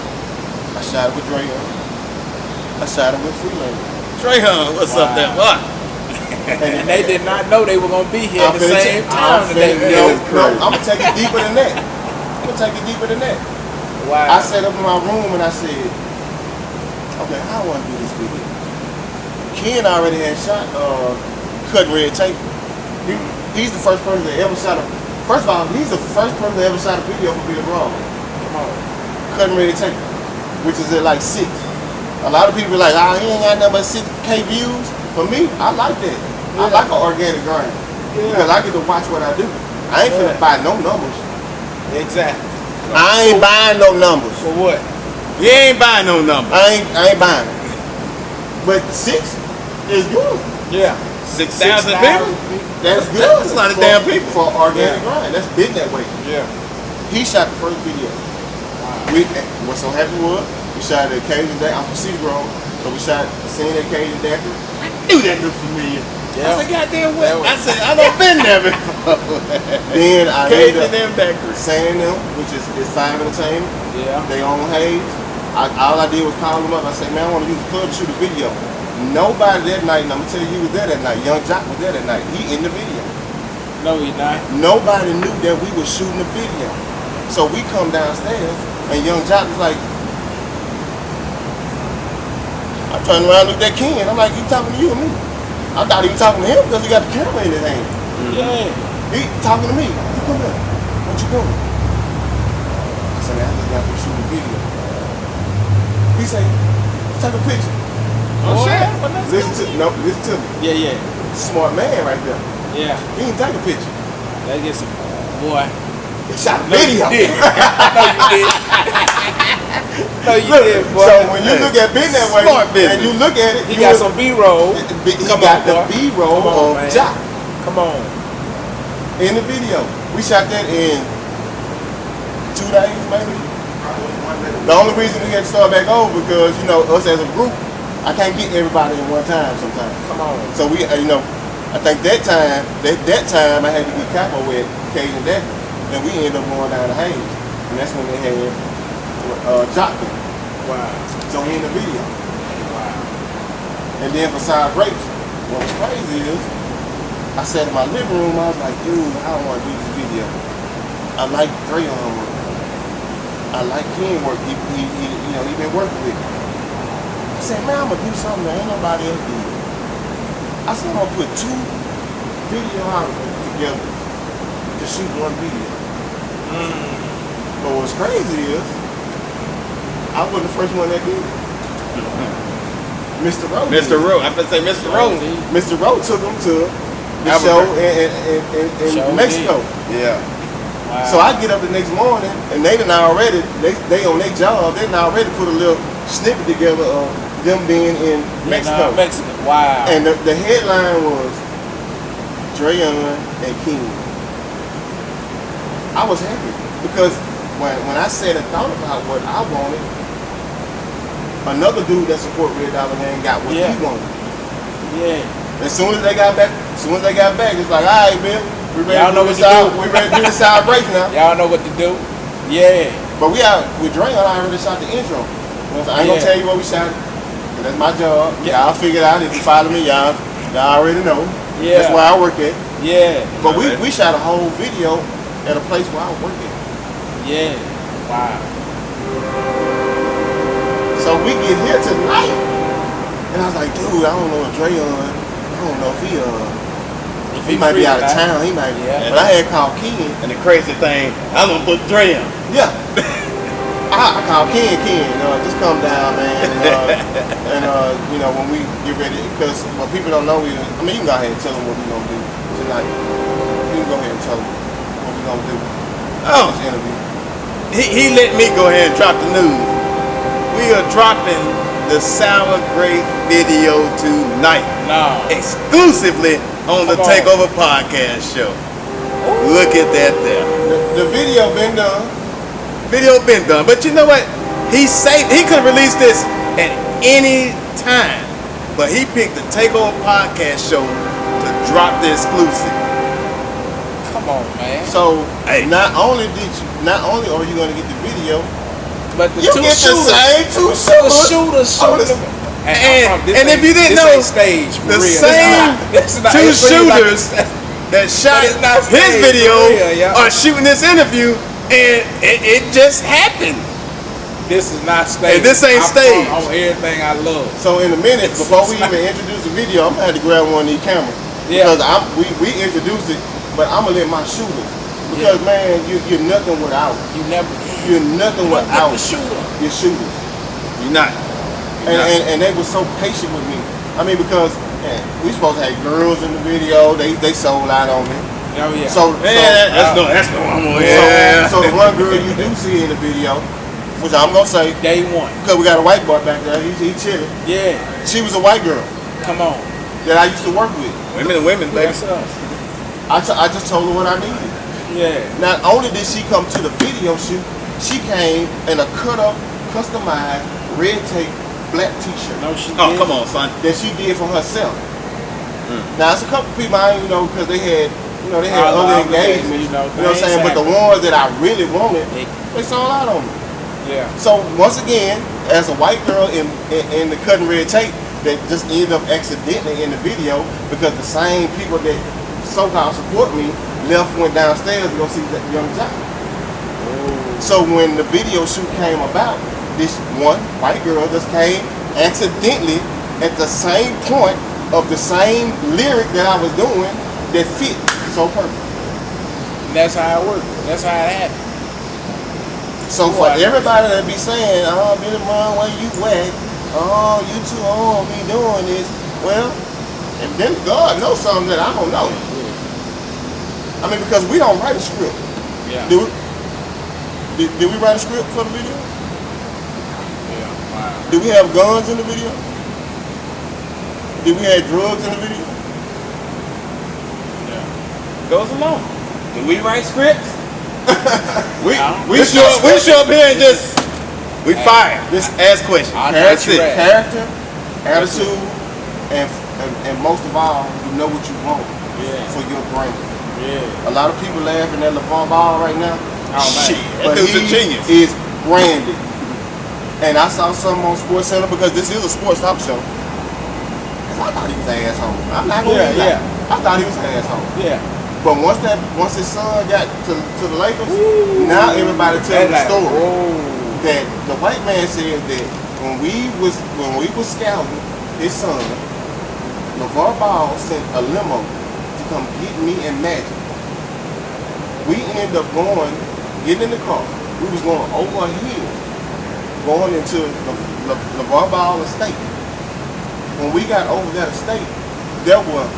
I shot it with Dre. I shot it with Freelander. Trayvon, what's up there? What? And they did not know they were gonna be here at the same time today. No, I'm gonna take it deeper than that. Wow. I sat up in my room and I said, okay, I want to do this video. Ken already had shot Cutting Red Tape. He's the first person that ever shot first of all, he's the first person that ever shot a video for Billy Broadway. Come on. Cutting Red Tape, which is at like 6. A lot of people are like, he ain't got nothing but 6K views. For me, I like that. I like an organic grind. Because I get to watch what I do. I ain't finna buy no numbers. Exactly. I ain't buying no numbers. For what? You ain't buying no number. I ain't buying it. But 6 is good. Yeah. 6,000 people? That's good. That's a lot of damn people. For organic grind. That's big that way. Yeah. He shot the first video. What's so happy was, we shot at Cajun Day. I'm from Cedar Grove. So we shot the scene at Cajun Day. I knew that looked familiar. Yeah. I said, goddamn what? I said, I done been there before. Then I Cajun ended them up saying them, which is 5 Entertainment. Yeah. They own Hayes. All I did was call them up. I said, man, I want to use the club to shoot a video. Nobody that night, and I'm going to tell you, he was there that night. Young Jock was there that night. He in the video. No, he not. Nobody knew that we were shooting a video. So we come downstairs, and Young Jock was like, I turned around and looked at Ken. I'm like, you talking to you or me? I thought he was talking to him because he got the camera in his hand. Yeah. He talking to me. You come here. What you doing? I said, man, I just got to shoot a video. He said, take a picture. Oh, shit. Listen to me. Yeah. Smart man right there. Yeah. He didn't take a picture. That gets some boy. He shot a video. No, you did. No, you did, boy. So when you look at Been That Way, and you look at it, he got some B-roll. He got the B-roll of Jock. Come on. In the video. We shot that in 2 days, maybe. The only reason we had to start back over because, us as a group, I can't get everybody in one time sometimes. Come on. So we, I think that time I had to get Capo with Cajun Decker. Then we ended up going down to Hayes. And that's when they had Jock there. Wow. So he in the video. Wow. And then for Sour Grapes, what was crazy is, I sat in my living room, I was like, dude, I don't want to do this video. I like Dre on work. I like Ken work. He been working with me. I said, man, I'm going to do something that ain't nobody else did. I said, I'm going to put 2 video albums together to shoot 1 video. But what's crazy is, I wasn't the first one that did it. Mr. Rowe. Mr. Rowe. I'm gonna say Mr. Rowe. Mr. Rowe took him to the show in Mexico. Yeah. Wow. So I get up the next morning, and they done already, they on their job, they done already put a little snippet together of them being in Mexico. Mexico. Wow. And the headline was Drayon and King. I was happy because when I said and thought about what I wanted, another dude that support Red Dollar Man got what he wanted. Yeah. As soon as they got back, it's like, all right, Bill, we ready Y'all to know do what this to out. do. We ready to do this celebration now. Y'all know what to do. Yeah. But we out with Drayon. I already shot the intro. I ain't gonna tell you what we shot. That's my job. Yeah. Y'all figure it out. If you follow me, y'all already know. Yeah. That's where I work at. Yeah. But we shot a whole video at a place where I work at. Yeah. Wow. So we get here tonight, and I was like, dude, I don't know if Drayon. I don't know if he might be out of town. He might be. Yeah. But I had called Ken. And the crazy thing, I'm gonna book Dre on. Yeah. I called Ken, just come down, man. And you know, when we get ready, because what people don't know, you can go ahead and tell them what we're going to do tonight. You can go ahead and tell them what we're going to do. Oh. This interview. He let me go ahead and drop the news. We are dropping the Sour Grape video tonight. No. Exclusively on the Come on. Takeover podcast show. Look at that there. The video been done. Video been done, but you know what? He could release this at any time, but he picked the Takeover podcast show to drop the exclusive. Come on, man. So Hey. not only are you going to get the video, But the you two get shooters. the same two The shooters. shooters. And if you didn't know, stage for the real. same This is not- two it's really like shooters that shot it's not his staged video for real, yeah. are shooting this interview, and it just happened. This is not staged. And this ain't I'm staged. On everything I love. So in a minute, before we even introduce the video, I'm gonna have to grab one of these cameras. Yeah. Because we introduced it, but I'm gonna let my shooters. Because man, you're nothing without. You're nothing without the shooter. your shooters. You're not. And they were so patient with me. I mean, because we supposed to have girls in the video. They sold out on me. Oh yeah. So That's no one. Yeah. so the one girl you do see in the video, which I'm gonna say, Day one. because we got a white boy back there, he chilling. Yeah. She was a white girl Come on. that I used to work with. Women, baby. That's us. I just told her what I needed. Yeah. Not only did she come to the video shoot, she came in a cut up, customized, red tape, black t-shirt No, she Oh, did. come on, son. that she did for herself. Now it's a couple people I ain't, because they had other engagements, you know what I'm saying? But the ones that I really wanted, they sold out on me. Yeah. So once again, as a white girl in the cutting red tape that just ended up accidentally in the video because the same people that so-called support me went downstairs to go see that young John. So when the video shoot came about, this one white girl just came accidentally at the same point of the same lyric that I was doing that fit so perfect. And that's how it worked. That's how it happened. So for everybody that be saying, oh, Billy Brown, why you whack? Oh, you too old be doing this. Well, if then God knows something that I don't know. I mean, because we don't write a script. Yeah. Did we write a script for the video? Yeah. Wow. Did we have guns in the video? Did we have drugs in the video? Yeah. Goes along. Do we write scripts? we This show is up here and just we fire. Just ask questions. I That's know you it. right. Character, attitude, and most of all, you know what you want for your brain. Yeah. A lot of people laughing at LeVar Ball right now. Oh man. Shit, that But dude's a he genius. is branded. And I saw something on Sports Center because this is a sports talk show. 'Cause I thought he was an asshole. I'm not gonna lie. I thought he was an asshole. Yeah. But once his son got to the Lakers, now everybody telling the story that the white man said that when we was scouting his son, LeVar Ball sent a limo to come get me and Magic. We ended up going getting in the car. We was going over a hill, going into the LeVar Ball estate. When we got over that estate, there were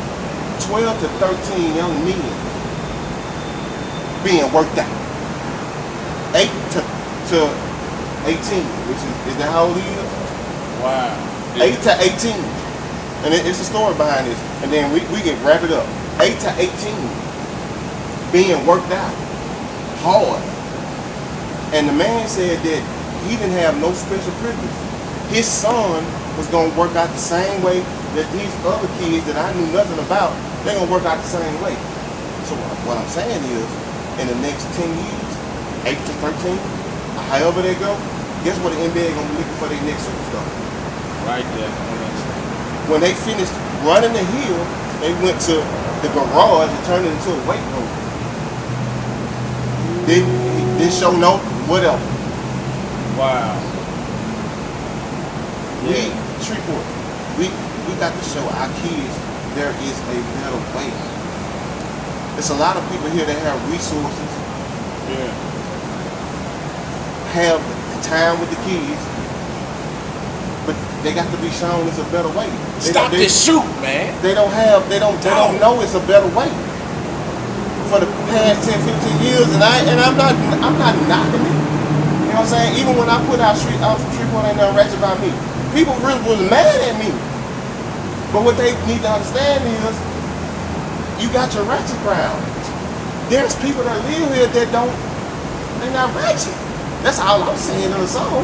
12 to 13 young men being worked out. 8 to 18, which is that how old he is? Wow. 8 to 18. And it's a story behind this. And then we can wrap it up. 8 to 18 being worked out hard. And the man said that he didn't have no special privilege. His son was going to work out the same way that these other kids that I knew nothing about, they're going to work out the same way. So what I'm saying is, in the next 10 years, 8 to 13, however they go, guess what the NBA going to be looking for their next superstar? Right there. When they finished running the hill, they went to the garage and turned it into a weight room. Didn't show no whatever. Wow. We, Shreveport, we got to show our kids there is a better way. There's a lot of people here that have resources, have the time with the kids, but they got to be shown it's a better way. Stop this shoot, man. They don't know it's a better way. For the past 10, 15 years, and I'm not knocking it. You know what I'm saying? Even when I put out Shreveport ain't nothing ratchet about me, people really was mad at me. But what they need to understand is, you got your ratchet crowd. There's people that live here that they're not ratchet. That's all I'm saying in the song.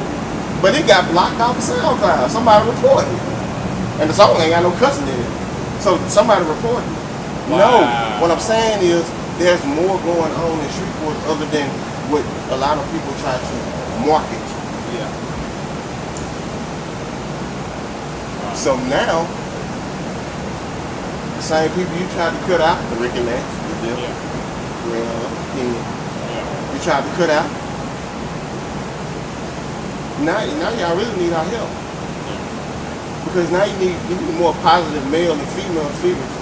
But it got blocked off of SoundCloud. Somebody reported it. And the song ain't got no cussing in it. So somebody reported it. Wow. No, what I'm saying is, there's more going on in Shreveport other than what a lot of people try to market. Yeah. Wow. So now, the same people you tried to cut out, the Ricky Lance, you tried to cut out. Now y'all really need our help. Because now you need more positive male and female figures.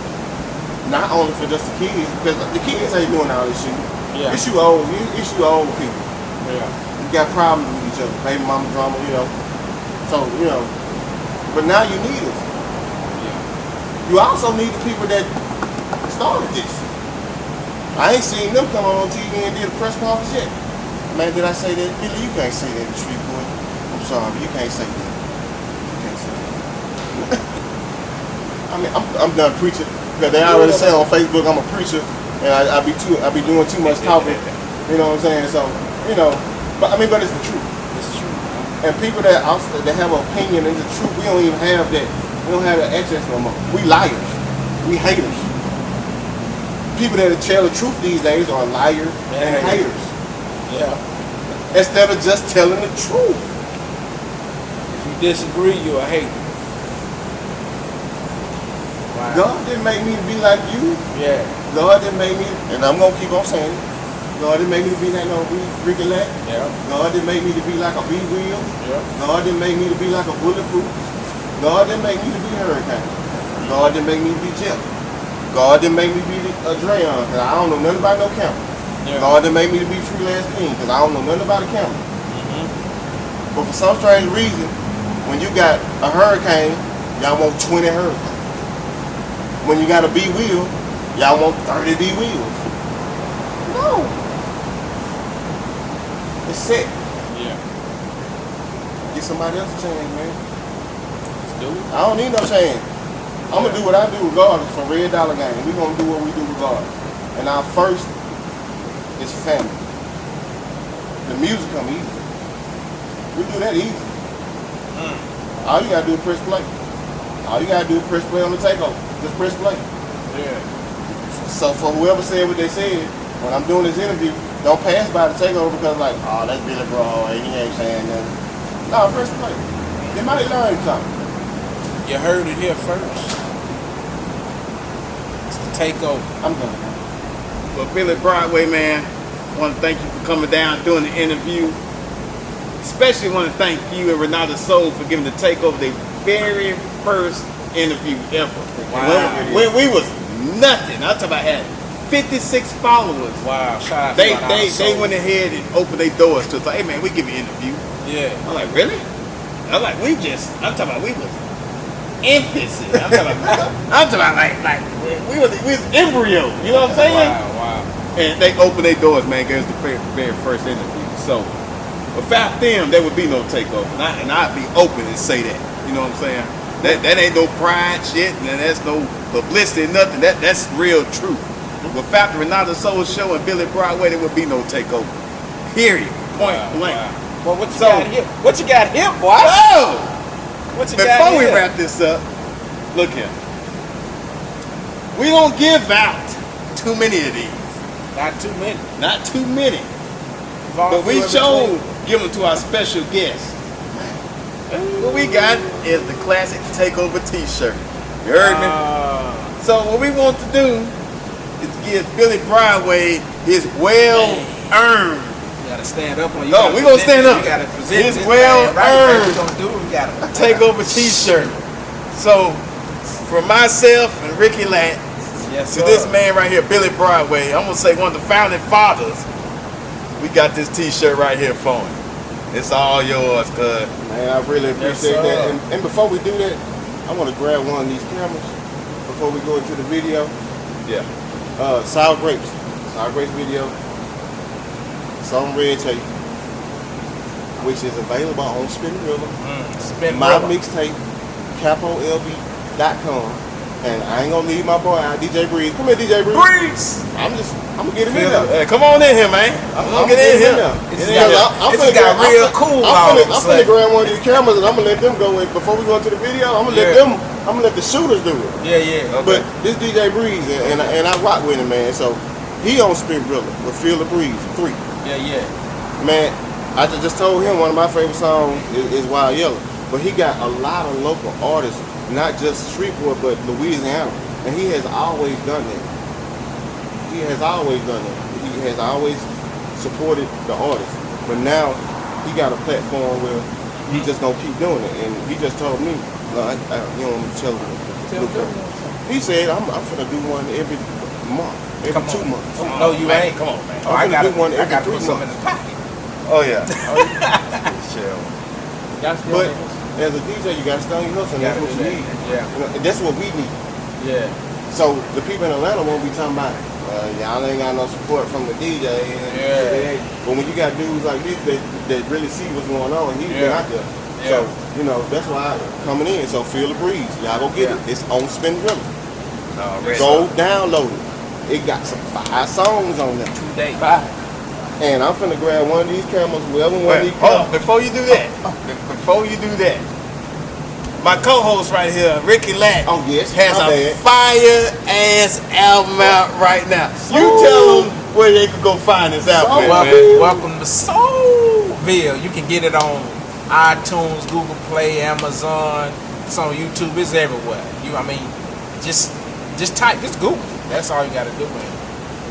Not only for just the kids, because the kids ain't doing all this shit. Yeah. It's you old people. Yeah. You got problems with each other, baby mama drama, So, but now you need us. Yeah. You also need the people that started this. I ain't seen them come on TV and did a press conference yet. Man, did I say that? Billy, you can't say that in the street, boy. I'm sorry, but you can't say that. You can't say that. I mean, I'm done preaching. Because they already say on Facebook I'm a preacher, and I be doing too much talking. You know what I'm saying? So, but it's the truth. It's true. And people that have an opinion and the truth, we don't even have that. We don't have that access no more. We liars. We haters. People that tell the truth these days are liars and haters. Yeah. Instead of just telling the truth. If you disagree, you're a hater. Wow. God didn't make me to be like you. Yeah. God didn't make me, and I'm gonna keep on saying it. God didn't make me to be like no Ricky Lack. Yeah. God didn't make me to be like a B-Wheel. Yeah. God didn't make me to be like a Bulletproof. God didn't make me to be Hurricane. God didn't make me to be Jeff. God didn't make me to be a Drayon, because I don't know nothing about no camera. Yeah. God didn't make me to be Freelance King, because I don't know nothing about a camera. But for some strange reason, when you got a Hurricane, y'all want 20 Hurricanes. When you got a B-Wheel, y'all want 30 B-Wheels. No. It's set. Yeah. Get somebody else a chance, man. Let's do it. I don't need no chance. I'm going to do what I do regardless for Red Dollar Gang. We're going to do what we do regardless. And our first is family. The music come easy. We do that easy. All you got to do is press play. All you got to do is press play on the Takeover. Just press play. Yeah. So for whoever said what they said, when I'm doing this interview, don't pass by the Takeover because like, oh, that's Billy Broad, and he ain't saying nothing. No, press play. They might learn something. You heard it here first. It's the Takeover. I'm done. Well, Billy Broadway, man, I want to thank you for coming down, doing the interview. Especially want to thank you and Renata Soul for giving the Takeover the very first interview ever. Wow. When we was nothing. I'm talking about had 56 followers. Wow, shout out to They Shout Out Soul. went ahead and opened their doors to us. Like, hey man, we give you an interview. Yeah. I'm like, really? I'm like, I'm talking about we was infancy. I'm talking about like we was embryo. You know what I'm saying? Wow. And they opened their doors, man. Gave us the very first interview. So without them, there would be no takeover. And I'd be open and say that. You know what I'm saying? That ain't no pride shit, and that's no publicity, nothing. That's real truth. Without the Renata Soul Show and Billy Broadway, there would be no takeover. Period. Point blank. Wow. Well, what you got here? What you got here, boy? Oh! What you got Before we here? wrap this up, look here. We don't give out too many of these. Not too many. Not too many. Fall But we through show everything. give them to our special guest. What we got is the classic Takeover t-shirt. You heard me? So what we want to do is give Billy Broadway his well-earned. You gotta stand up on you. No, we gonna stand up. You gotta present His this well-earned right. What you gonna do? We gotta Takeover t-shirt. So for myself and Ricky Lat, Yes, to this man right here, Billy Broadway, I'm gonna say one of the founding fathers, we got this t-shirt right here for him. It's all yours, cuz. Man, I really Yes, appreciate sir. that. And before we do that, I want to grab one of these cameras before we go into the video. Yeah. Sour Grapes video. Some red tape, which is available on Spin River. spin My rubber. mixtape, capolb.com. And I ain't gonna leave my boy out, DJ Breeze. Come here, DJ Breeze. Breeze. I'm gonna get him in there. Hey, come on in here, man. I'm gonna get in here. It's Get in got- here. It's got real cool I'm on it, finna son. grab one of these cameras and I'm gonna let them go in before we go into the video. I'm gonna let the shooters do it. Yeah. But this DJ Breeze and I rock with him, man. So he on Spin River with Feel the Breeze 3. Yeah. Man, I just told him one of my favorite songs is Wild Yellow. But he got a lot of local artists, not just Shreveport, but Louisiana. And he has always done that. He has always supported the artists. But now he got a platform where he just gonna keep doing it. And he just told me, no, you don't want to tell him. He said, I'm finna do one every month, every 2 months. No, you man, ain't. come on, man. Oh, I finna gotta do one every put 3 something in months. the pocket. Oh yeah. Chill. But as a DJ, you gotta stay on your hustle, and that's what you need. Yeah. You know, and that's what we need. Yeah. So the people in Atlanta won't be talking about, y'all ain't got no support from the DJ. Yeah. But when you got dudes like this that really see what's going on, he's been out there. Yeah. So, you know, that's why coming in. So Feel the Breeze. Y'all go get it. It's on Spin River. Go download it. It got some 5 songs on there. 2 days. And I'm finna grab one of these cameras, whoever one of Wait, these hold on. cameras. Before you do that, my co-host right here, Ricky Lack, Oh, yes, has my a bad. fire-ass album out right now. You tell them where they can go find this album, So man. Welcome to Soulville. You can get it on iTunes, Google Play, Amazon. It's on YouTube. It's everywhere. Just type, just Google. That's all you got to do, man.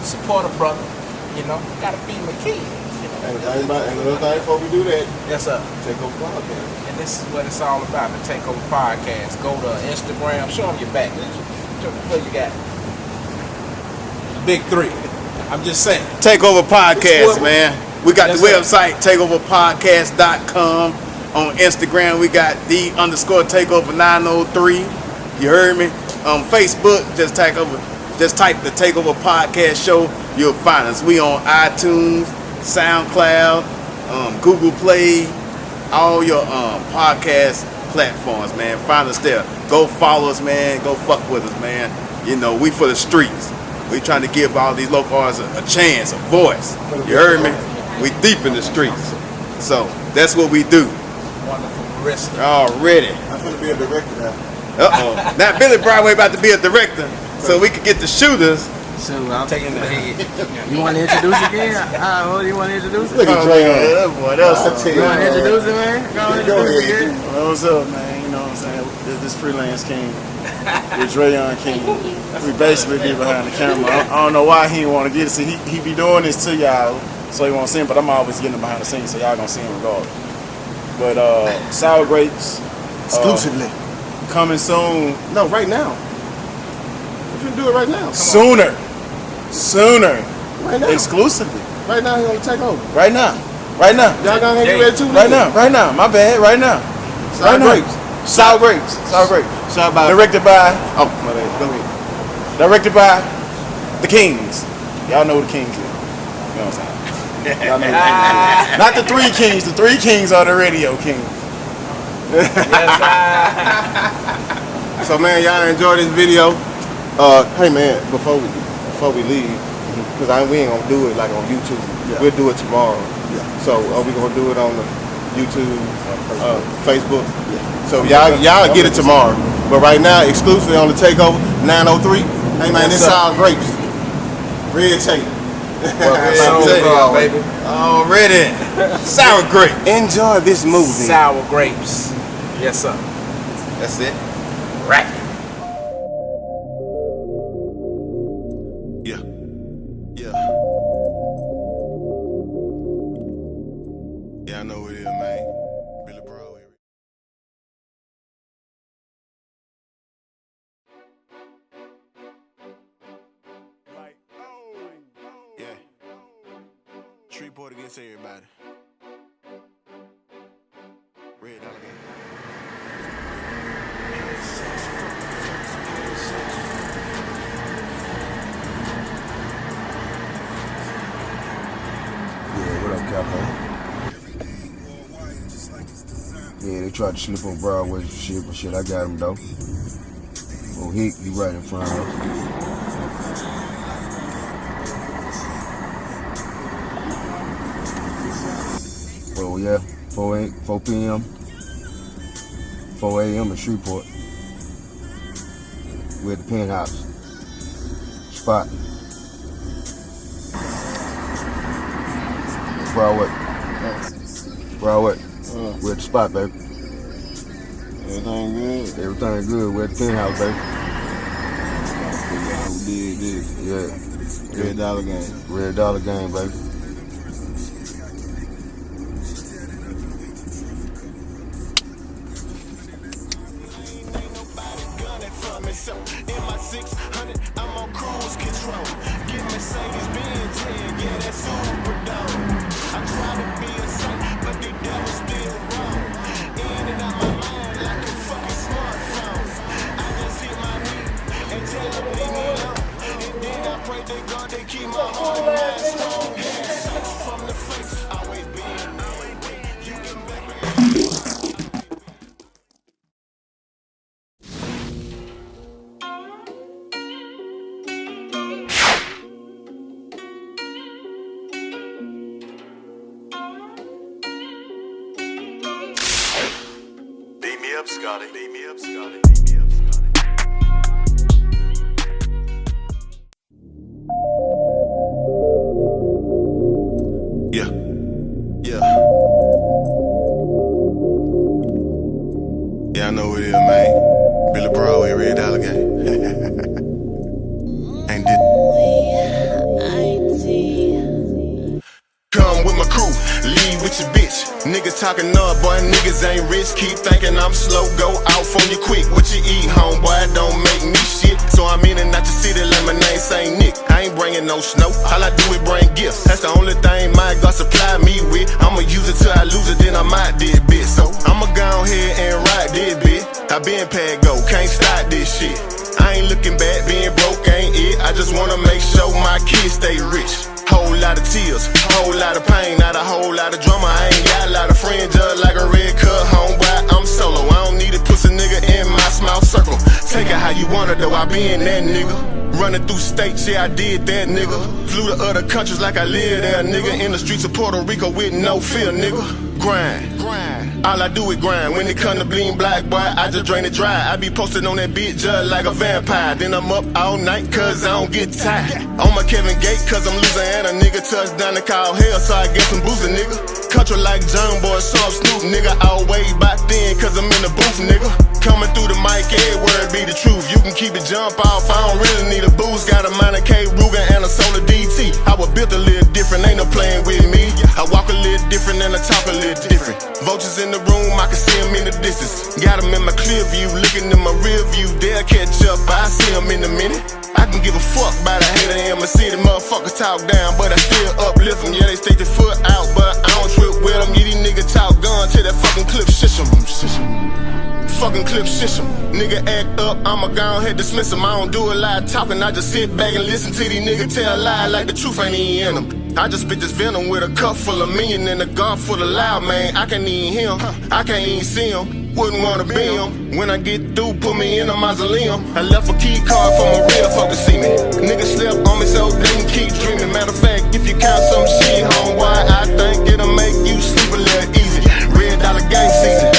Support a brother. You know, gotta feed my kids. You know? And another thing before we do that, Yes, sir. take over podcast. And this is what it's all about, the Takeover Podcast. Go to Instagram, show them your back. What you got? The big 3. I'm just saying. Takeover Podcast, What- man. We got Yes, the sir. website, takeoverpodcast.com. On Instagram, we got _takeover 903. You heard me? On Facebook, just type the Takeover Podcast Show. You'll find us. We on iTunes, SoundCloud, Google Play, all your podcast platforms, man. Find us there. Go follow us, man. Go fuck with us, man. You know, we for the streets. We trying to give all these local artists a chance, a voice. You heard me? We deep in the streets. So that's what we do. Wonderful barista. Already. I'm gonna be a director now. Uh-oh. Now Billy Broadway about to be a director, so we could get the shooters. So I'm Taking the head. You want to introduce again? Who do you want to introduce? Look at Oh, Dre man, on. that boy, that was I tell You want to man. introduce it, man? Go on, Go introduce it ahead. again. Well, what's up, man? You know what I'm saying? This freelance king with Drayon King. We basically be behind the camera. I don't know why he didn't want to get it. See, he be doing this to y'all, so he won't see him, but I'm always getting him behind the scenes, so y'all gonna see him regardless. But Sour Grapes Exclusively. coming soon. No, right now. If you do it right now. Sooner. Sooner. Right now. Exclusively. Right now, he on the Takeover. Right now. Right now. Y'all gonna have you ready too? Right now. Right now. My bad. Right now. Sour grapes. Sour grapes. Sour grapes. Shout out. Directed by. Oh, my bad. Go ahead. Directed by the Kings. Y'all know who the Kings is. You know what I'm saying? Y'all know who the Kings is. Not the Three Kings. The Three Kings are the radio kings. So man, y'all enjoy this video. Hey man, before we leave, because we ain't gonna do it like on YouTube. Yeah. We'll do it tomorrow. Yeah. So are we gonna do it on the YouTube, Facebook? Yeah. So y'all get it tomorrow. But right now, exclusively on the Takeover 903. Hey man, this sour grapes. Red tape. Baby. Already. Sour grape. Enjoy this movie. Sour grapes. Yes, sir. That's it. Right. Yeah. Yeah. Yeah, I know who it is, man. Billy Broadway. Yeah. Shreveport against everybody. Red alligator. Yeah, what up, Capo? Yeah, they tried to slip on Broadway and shit, but shit, I got him though. Oh, he right in front of us. Oh yeah, 4 p.m., 4 a.m. in Shreveport. We're at the penthouse spot. Broadway. We're at the spot, baby. Everything good? Everything good. We're at the penthouse, baby. Who did this? Yeah. Red Dollar Game. Red Dollar Game, baby. In my 600, I'm on cruise control. Get Mercedes-Benz, yeah, that's super dope. I try to be a saint, but the devil's still wrong. In and out my mind like a fucking smartphone. I just hit my knee and tell them leave me alone. And then I pray to God they keep my heart and mind strong. Sex from the face, always been. You can back me. Beat me up, Scotty. Beat me up, Scotty. Beat me up, Scotty. Yeah. Yeah. Yeah, I know who it is, man. Billy Broadway, Red Alligator. Ain't this. Come with my crew, leave with your bitch. Niggas talking up, boy, niggas ain't rich. Keep thinking I'm slow, go off on you quick. What you eat, homeboy, don't make me shit. So I'm in and out the city like my name Saint Nick. I ain't bringing no snow, all I do is bring gifts. That's the only thing my God supply me with. I'ma use it till I lose it, then I'm out this bitch. So I'ma go ahead and ride this bitch. I been paid go, can't stop this shit. I ain't looking back, being broke ain't it. I just wanna make sure my kids stay rich. Whole lot of tears, whole lot of pain, not a whole lot of drama. I ain't got a lot of friends, just like a red cut homeboy. I'm solo, I don't need a pussy nigga in my small circle. Take it how you want it though, I been that nigga. Running through states, yeah I did that nigga. Flew to other countries like I live there, nigga. In the streets of Puerto Rico with no fear, nigga. Grind, all I do is grind. When it come to bleeding black, boy, I just drain it dry. I be posted on that bitch just like a vampire. Then I'm up all night cause I don't get tired. On my Kevin Gate cause I'm losing and a nigga touchdown to call hell, so I get some boozing, nigga. Country like John Boy, so I'm Snoop, nigga. All way back then cause I'm in the booth, nigga. Coming through the mic, every word be the truth. You can keep it jump off, I don't really need a boost. Got a minor K Ruger and a solar DT. I was built a little different, ain't no playing with me. I walk a little different and I talk a little different. Vultures in the room, I can see them in the distance. Got them in my clear view, looking in my rear view. They'll catch up, I see them in a minute. I can give a fuck about a hater in my city. Motherfuckers talk down, but I still uplift them. Yeah, they stick their foot out, but I don't trip with them. Yeah, these niggas talk gun till that fucking clip shish 'em. Fucking clip shish 'em. Nigga act up, I'ma go ahead dismiss 'em. I don't do a lot of talking, I just sit back and listen to these niggas tell lies like the truth ain't even in them. I just spit this venom with a cup full of million and a gun full of loud, man. I can't even hear 'em, I can't even see 'em. Wouldn't wanna be 'em. When I get through, put me in a mausoleum. I left a key card for my real folk to see me. Niggas slept on me so they can keep dreaming. Matter of fact, if you count some shit, homeboy, I think it'll make you sleep a little easy. Red dollar gang season.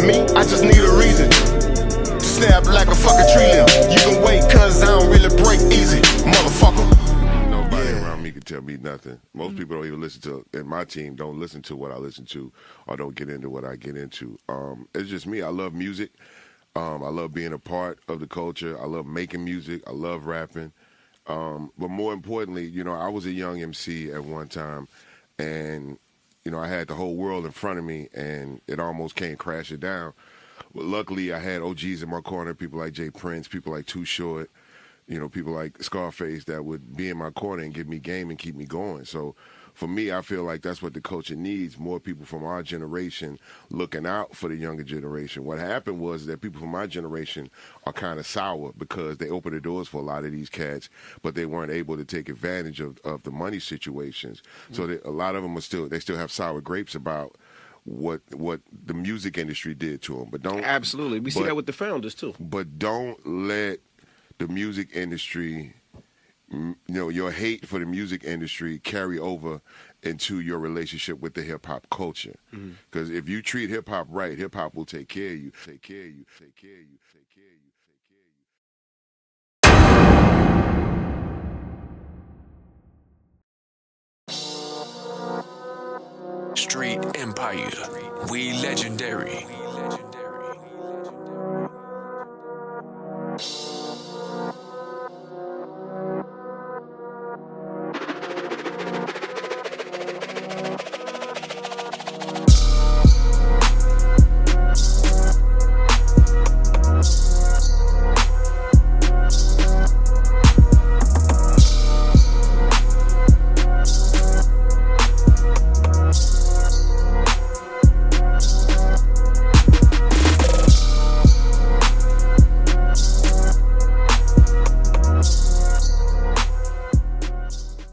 Me, I just need a reason to snap like a fucking tree limb. You can wait, cause I don't really break easy, motherfucker. Nobody around me can tell me nothing. Most people don't even listen to, and my team don't listen to what I listen to or don't get into what I get into. It's just me. I love music. I love being a part of the culture. I love making music. I love rapping. But more importantly, you know, I was a young MC at one time, and you know, I had the whole world in front of me, and it almost came crashing down. But luckily, I had OGs in my corner, people like Jay Prince, people like Too Short, you know, people like Scarface that would be in my corner and give me game and keep me going. So for me, I feel like that's what the culture needs, more people from our generation looking out for the younger generation. What happened was that people from my generation are kind of sour because they opened the doors for a lot of these cats, but they weren't able to take advantage of the money situations. So a lot of them are they still have sour grapes about what the music industry did to them. But don't Absolutely. We see that with the founders too. But don't let the music industry, you know, your hate for the music industry carry over into your relationship with the hip hop culture. Because if you treat hip hop right, hip hop will take care of you. Take care of you. Take care of you. Take care of you. Street Empire. We legendary.